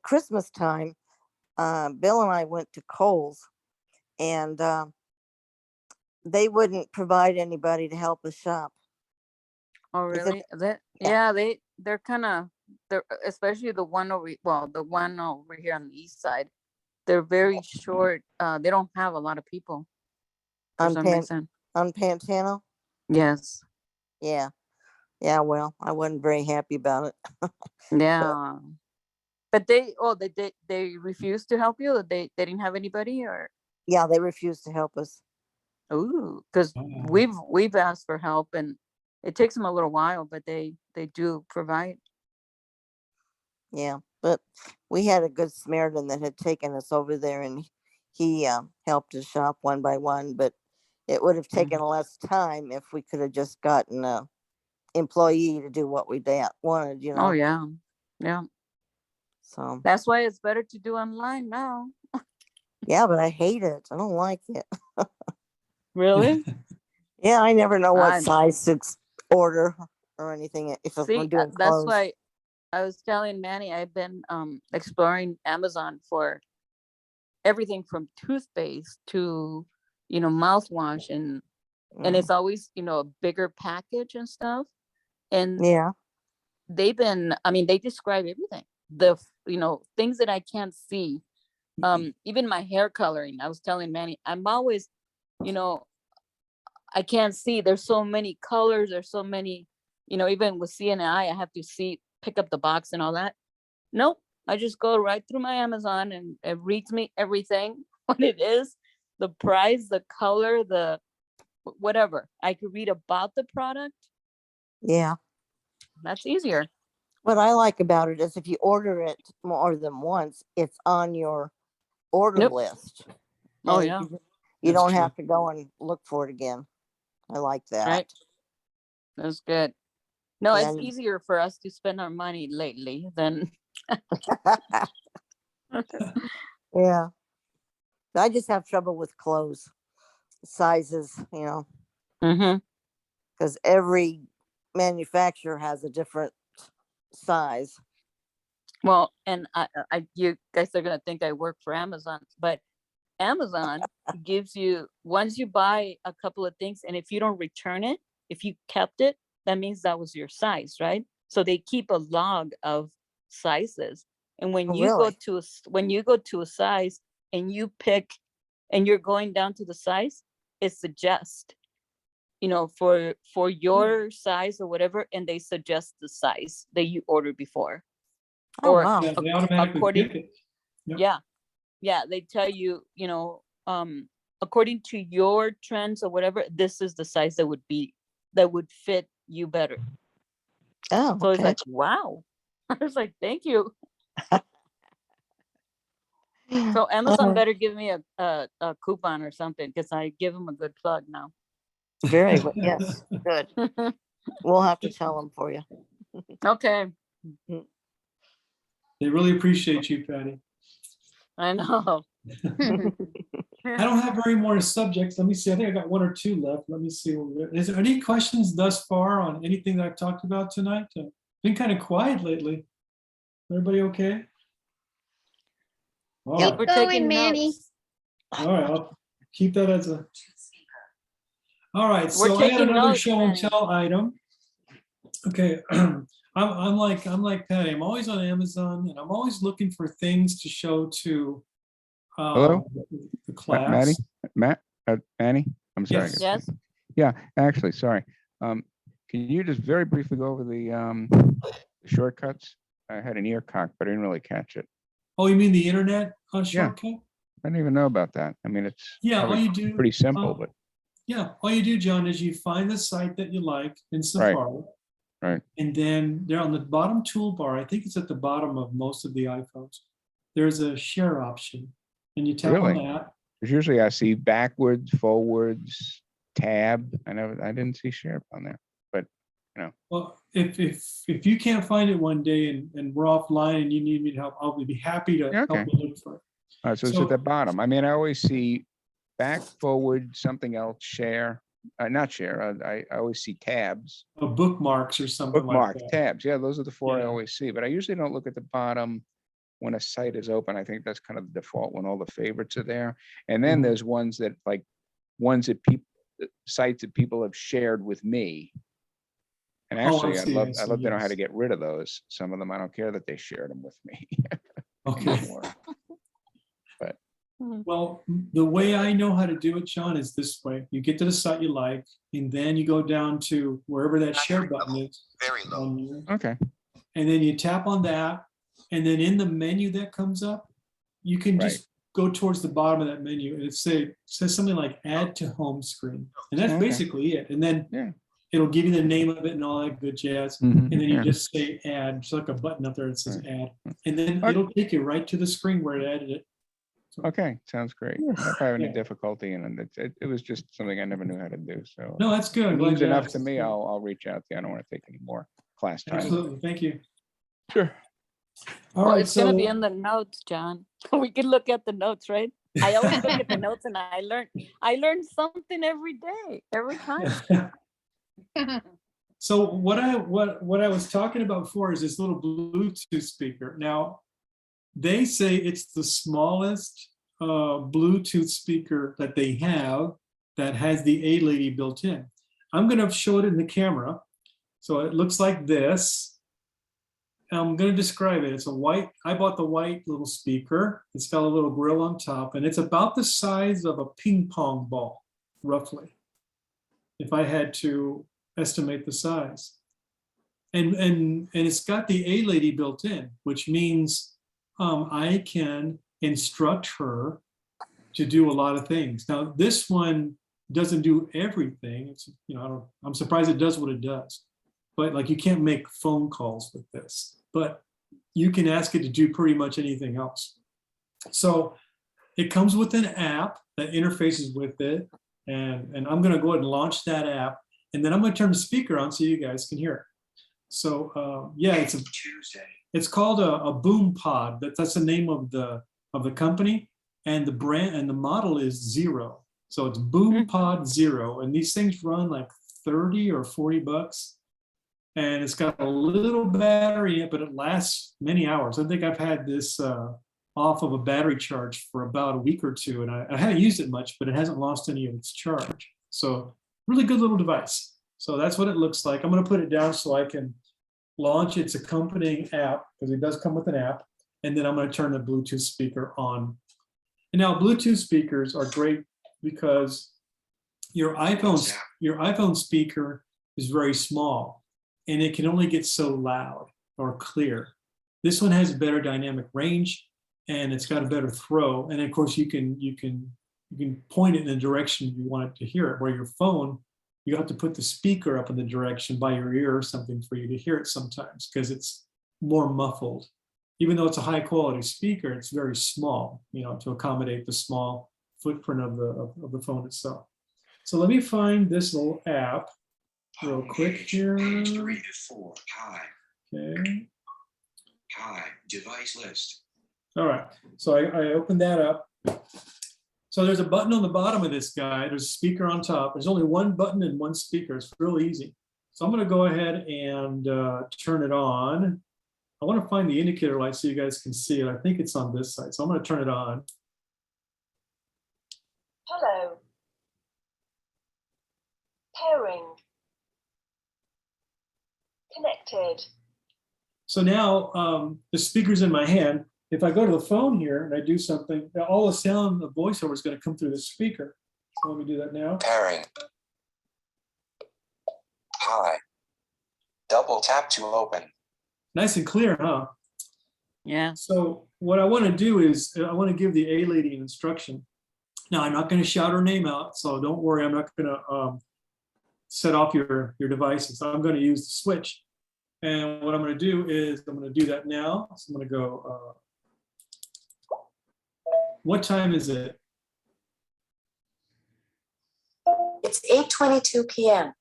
Christmas time, Bill and I went to Kohl's, and they wouldn't provide anybody to help us shop. Oh, really? They're kind of, especially the one the one over here on the east side. They're very short. They don't have a lot of people for some reason. On Pantano? Yes. Yeah. Yeah, well, I wasn't very happy about it. Yeah. But they refused to help you? They didn't have anybody, or? Yeah, they refused to help us. Ooh, because we've asked for help, and it takes them a little while, but they do provide. Yeah, but we had a good Samaritan that had taken us over there, and he helped us shop one by one. But it would have taken less time if we could have just gotten a employee to do what we wanted. Oh yeah, yeah. So that's why it's better to do online now. Yeah, but I hate it. I don't like it. Really? Yeah, I never know what size to order or anything if I'm doing clothes. That's why I was telling Manny, I've been exploring Amazon for everything from toothpaste to mouthwash, and it's always a bigger package and stuff. And yeah, they describe everything, the things that I can't see. Even my hair coloring, I was telling Manny, I'm always I can't see. There's so many colors. There's so many, even with CNI, I have to pick up the box and all that. Nope. I just go right through my Amazon and it reads me everything, what it is, the price, the color, the whatever. I could read about the product. Yeah. That's easier. What I like about it is if you order it more than once, it's on your order list. Oh, yeah. You don't have to go and look for it again. I like that. Right. That's good. No, it's easier for us to spend our money lately than. Yeah. I just have trouble with clothes. sizes, Mm-hmm. because every manufacturer has a different size. Well, and you guys are gonna think I work for Amazon, but Amazon gives you, once you buy a couple of things, and if you don't return it, if you kept it, that means that was your size, right? So they keep a log of sizes. And when Oh, you go really? to when you go to a size and you pick and you're going down to the size, it suggests, for your size or whatever, and they suggest the size that you ordered before. Oh, Or wow. Yeah, they automatically according, pick it. Yep. yeah, they tell you, according to your trends or whatever, this is the size that would fit you better. Oh, So it's okay. like, wow. I was like, thank you. So Amazon better give me a coupon or something, because I give them a good plug now. Very well. Yes, good. We'll have to tell them for you. Okay, They really appreciate you, Patty. I know. I don't have very more subjects. Let me see. I think I got one or two left. Let me see. Is there any questions thus far on anything that I've talked about tonight? Been kind of quiet lately. Everybody okay? All Keep right. her Going, taking Manny. notes. All right. I'll keep that as a. All right. We're So I had taking another notes, show and Manny. tell item. Okay. I'm like Patty. I'm always on Amazon, and I'm always looking for things to show to Hello? the class. Manny, I'm sorry. Yes. Yes. Yeah, actually, sorry. Can you just very briefly go over the shortcuts? I had an ear cock, but I didn't really catch it. Oh, you mean the internet shortcut? I didn't even know about that. I mean, it's Yeah, all probably you do. pretty simple, but Yeah, all you do, John, is you find the site that you like in Safari. right. And then there on the bottom toolbar, I think it's at the bottom of most of the iPhones, there's a share option. And you tap on Really? that. Because usually I see backwards, forwards, tab. I didn't see share on there, but Well, if you can't find it one day and we're offline and you need me to help, I'll be happy to Yeah, okay. help you look for it. All right, so it's So- at the bottom. I mean, I always see back, forward, something else, share, not share. I always see tabs, Bookmarks or something bookmark, like that. tabs. Yeah, those are the four I Yeah. always see, but I usually don't look at the bottom when a site is open. I think that's kind of the default when all the favorites are there. And then Mhm. there's ones that sites that people have shared with me. And Oh, I actually, see, I'd I see, love to know how yes. to get rid of those. Some of them, I don't care that they shared them with me. Okay. anymore. Well, the way I know how to do it, John, is this way. You get to the site you like, and then you go down to wherever that share button is. Very low. Okay. And then you tap on that, and then in the menu that comes up, you can just go towards the bottom of that menu, and it says something like add to home screen. And that's Okay. basically it. And then Yeah. it'll give you the name of it and all that good jazz. Mhm, And then you yeah. just say add, just like a button up there that says Right. add. And then Okay. it'll take you right to the screen where it added it. Okay, sounds great. I don't know if I have any Yeah. difficulty in it. It was just something I never knew how to do. So No, that's good. if I'm it glad means you enough asked. to me, I'll reach out to you. I don't want to take any more class time. Absolutely. Thank you. Sure. All Well, right. it's gonna be So in the notes, John. We can look at the notes, right? I always look at the notes, and I learn something every day, every time. so what I was talking about before is this little Bluetooth speaker. Now, they say it's the smallest Bluetooth speaker that they have that has the A-Lady built in. I'm going to show it in the camera. So it looks like this. I'm going to describe it. It's a white, I bought the white little speaker. It's got a little grill on top, and it's about the size of a ping pong ball, roughly, if I had to estimate the size. And it's got the A-Lady built in, which means I can instruct her to do a lot of things. Now, this one doesn't do everything. It's, I'm surprised it does what it does. But like, you can't make phone calls with this, but you can ask it to do pretty much anything else. So it comes with an app that interfaces with it. And I'm going to go ahead and launch that app. And then I'm going to turn the speaker on so you guys can hear it. So yeah, it's called a Boom Pod. That's the name of the company, and the brand and the model is Zero. So it's Boom Pod Zero, and these things run like 30 or 40 bucks. And it's got a little battery in it, but it lasts many hours. I think I've had this off of a battery charge for about a week or two, and I haven't used it much, but it hasn't lost any of its charge. So really good little device. So that's what it looks like. I'm going to put it down so I can launch its accompanying app, because it does come with an app, and then I'm going to turn the Bluetooth speaker on. And now Bluetooth speakers are great because your iPhone speaker is very small, and it can only get so loud or clear. This one has a better dynamic range, and it's got a better throw. And of course, you can point it in the direction you want it to hear it. Where your phone, you have to put the speaker up in the direction by your ear or something for you to hear it sometimes, because it's more muffled. Even though it's a high quality speaker, it's very small, to accommodate the small footprint of the phone itself. So let me find this little app real quick here. Page 3 to 4. Hi. Okay. Hi. Device list. All right. So I opened that up. So there's a button on the bottom of this guy. There's a speaker on top. There's only one button and one speaker. It's real easy. So I'm going to go ahead and turn it on. I want to find the indicator light so you guys can see it. I think it's on this side. So I'm going to turn it on. Hello. Pairing. Connected. So now the speaker's in my hand. If I go to the phone here and I do something, all the sound, the voiceover is going to come through the speaker. So let me do that now. Pairing. Hi. Double tap to open. Nice and clear, huh? Yeah. So what I want to do is I want to give the A lady an instruction. Now, I'm not going to shout her name out, so don't worry. I'm not going to set off your devices. I'm going to use the switch. And what I'm going to do is I'm going to do that now. So I'm going to go, what time is it? It's 8:22 p.m.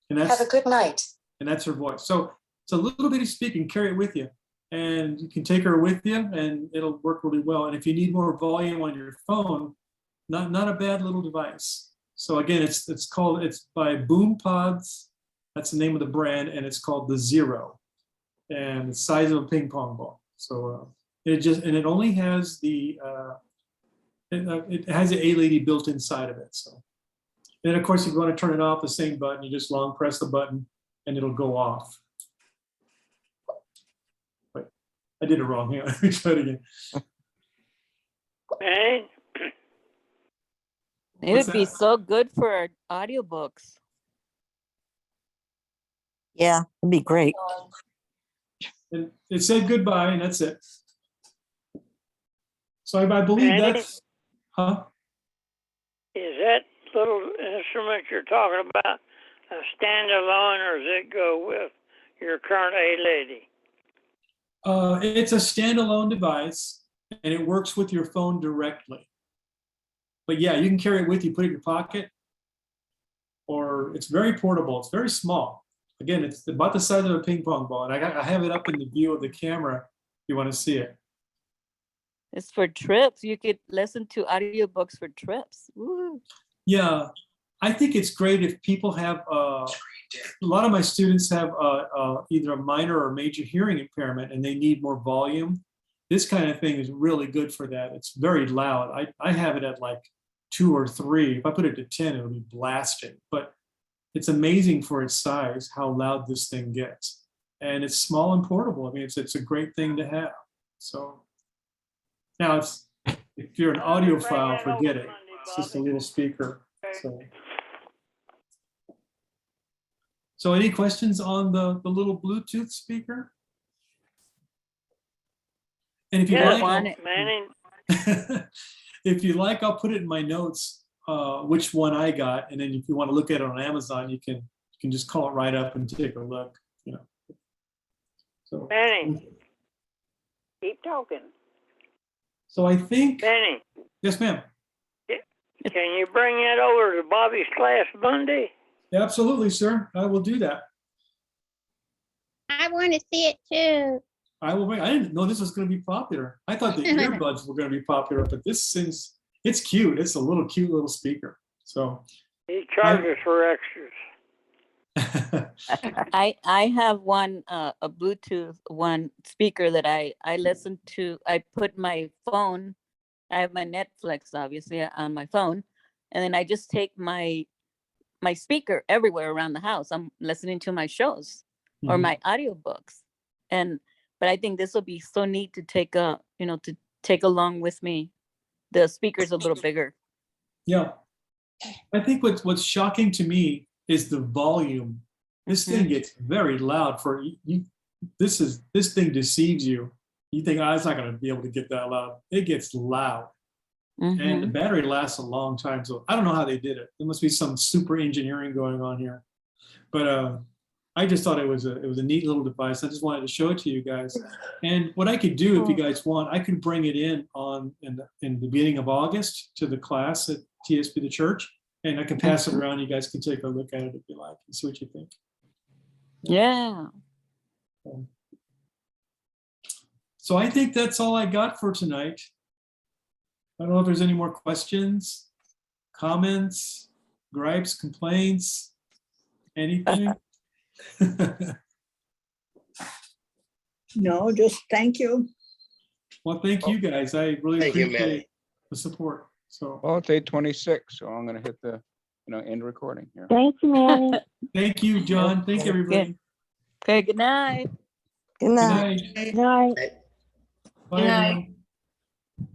And Have a good night. And that's her voice. So it's a little bitty speaker, carry it with you. And you can take her with you and it'll work really well. And if you need more volume on your phone, not a bad little device. So again, it's by Boom Pods. That's the name of the brand, and it's called the Zero. And the size of a ping pong ball. So it only has the it has the A lady built inside of it. So then of course if you want to turn it off, the same button, you just long press the button and it'll go off. Wait, I did it wrong. Hang on, let me try it again. Hey, It What's would be that? so good for audiobooks. Yeah, it'd be great. And it said goodbye, and that's it. So I believe Manny? that's, huh? is that little instrument you're talking about a standalone, or does it go with your current A-lady? It's a standalone device, and it works with your phone directly. But yeah, you can carry it with you, put it in your pocket, or it's very portable. It's very small. Again, it's about the size of a ping pong ball, and I have it up in the view of the camera if you want to see it. It's for trips. You could listen to audiobooks for trips. Woo. Yeah, I think it's great if people have, a lot of my students have either a minor or major hearing impairment and they need more volume. This kind of thing is really good for that. It's very loud. I have it at like 2 or 3. If I put it to 10, it'll be blasting. But it's amazing for its size how loud this thing gets. And it's small and portable. I mean, it's a great thing to have. So now if you're an audiophile, forget it. It's just a little speaker. So any questions on the little Bluetooth speaker? And if you Yeah, like, Manning, if you like, I'll put it in my notes, which one I got. And then if you want to look at it on Amazon, you can just call it right up and take a look, So, Manning, keep talking. So I think, Manning, yes, ma'am. can you bring that over to Bobby's class Monday? Absolutely, sir. I will do that. I want to see it too. I will wait. I didn't know this was going to be popular. I thought the earbuds were going to be popular, but this seems, it's cute. It's a cute little speaker. So. He charges for extras. I have one a Bluetooth one speaker that I listen to. I put my phone. I have my Netflix obviously on my phone, and then I just take my speaker everywhere around the house. I'm listening to my shows or Mhm. my audiobooks, but I think this will be so neat to take to take along with me. The speaker's a little bigger. Yeah. I think what's shocking to me is the volume. This thing gets very loud for you. This thing deceives you. You think, oh, it's not going to be able to get that loud. It gets loud. And the battery lasts a long time. So I don't know how they did it. There must be some super engineering going on here. But I just thought it was a neat little device. I just wanted to show it to you guys. And what I could do, if you guys want, I could bring it in the beginning of August to the class at TSB, the church, and I can pass it around. You guys can take a look at it if you like and see what you think. Yeah. So I think that's all I got for tonight. I don't know if there's any more questions, comments, gripes, complaints, anything. No, just thank you. Well, thank you guys. I really Thank you, appreciate Manny. the support. So Well, it's 8:26, so I'm gonna hit the, end recording here. Thank you, Manny. thank you, John. Thank you, everybody. Okay, good night. Good Good night. night. Night. Right. Bye, everyone.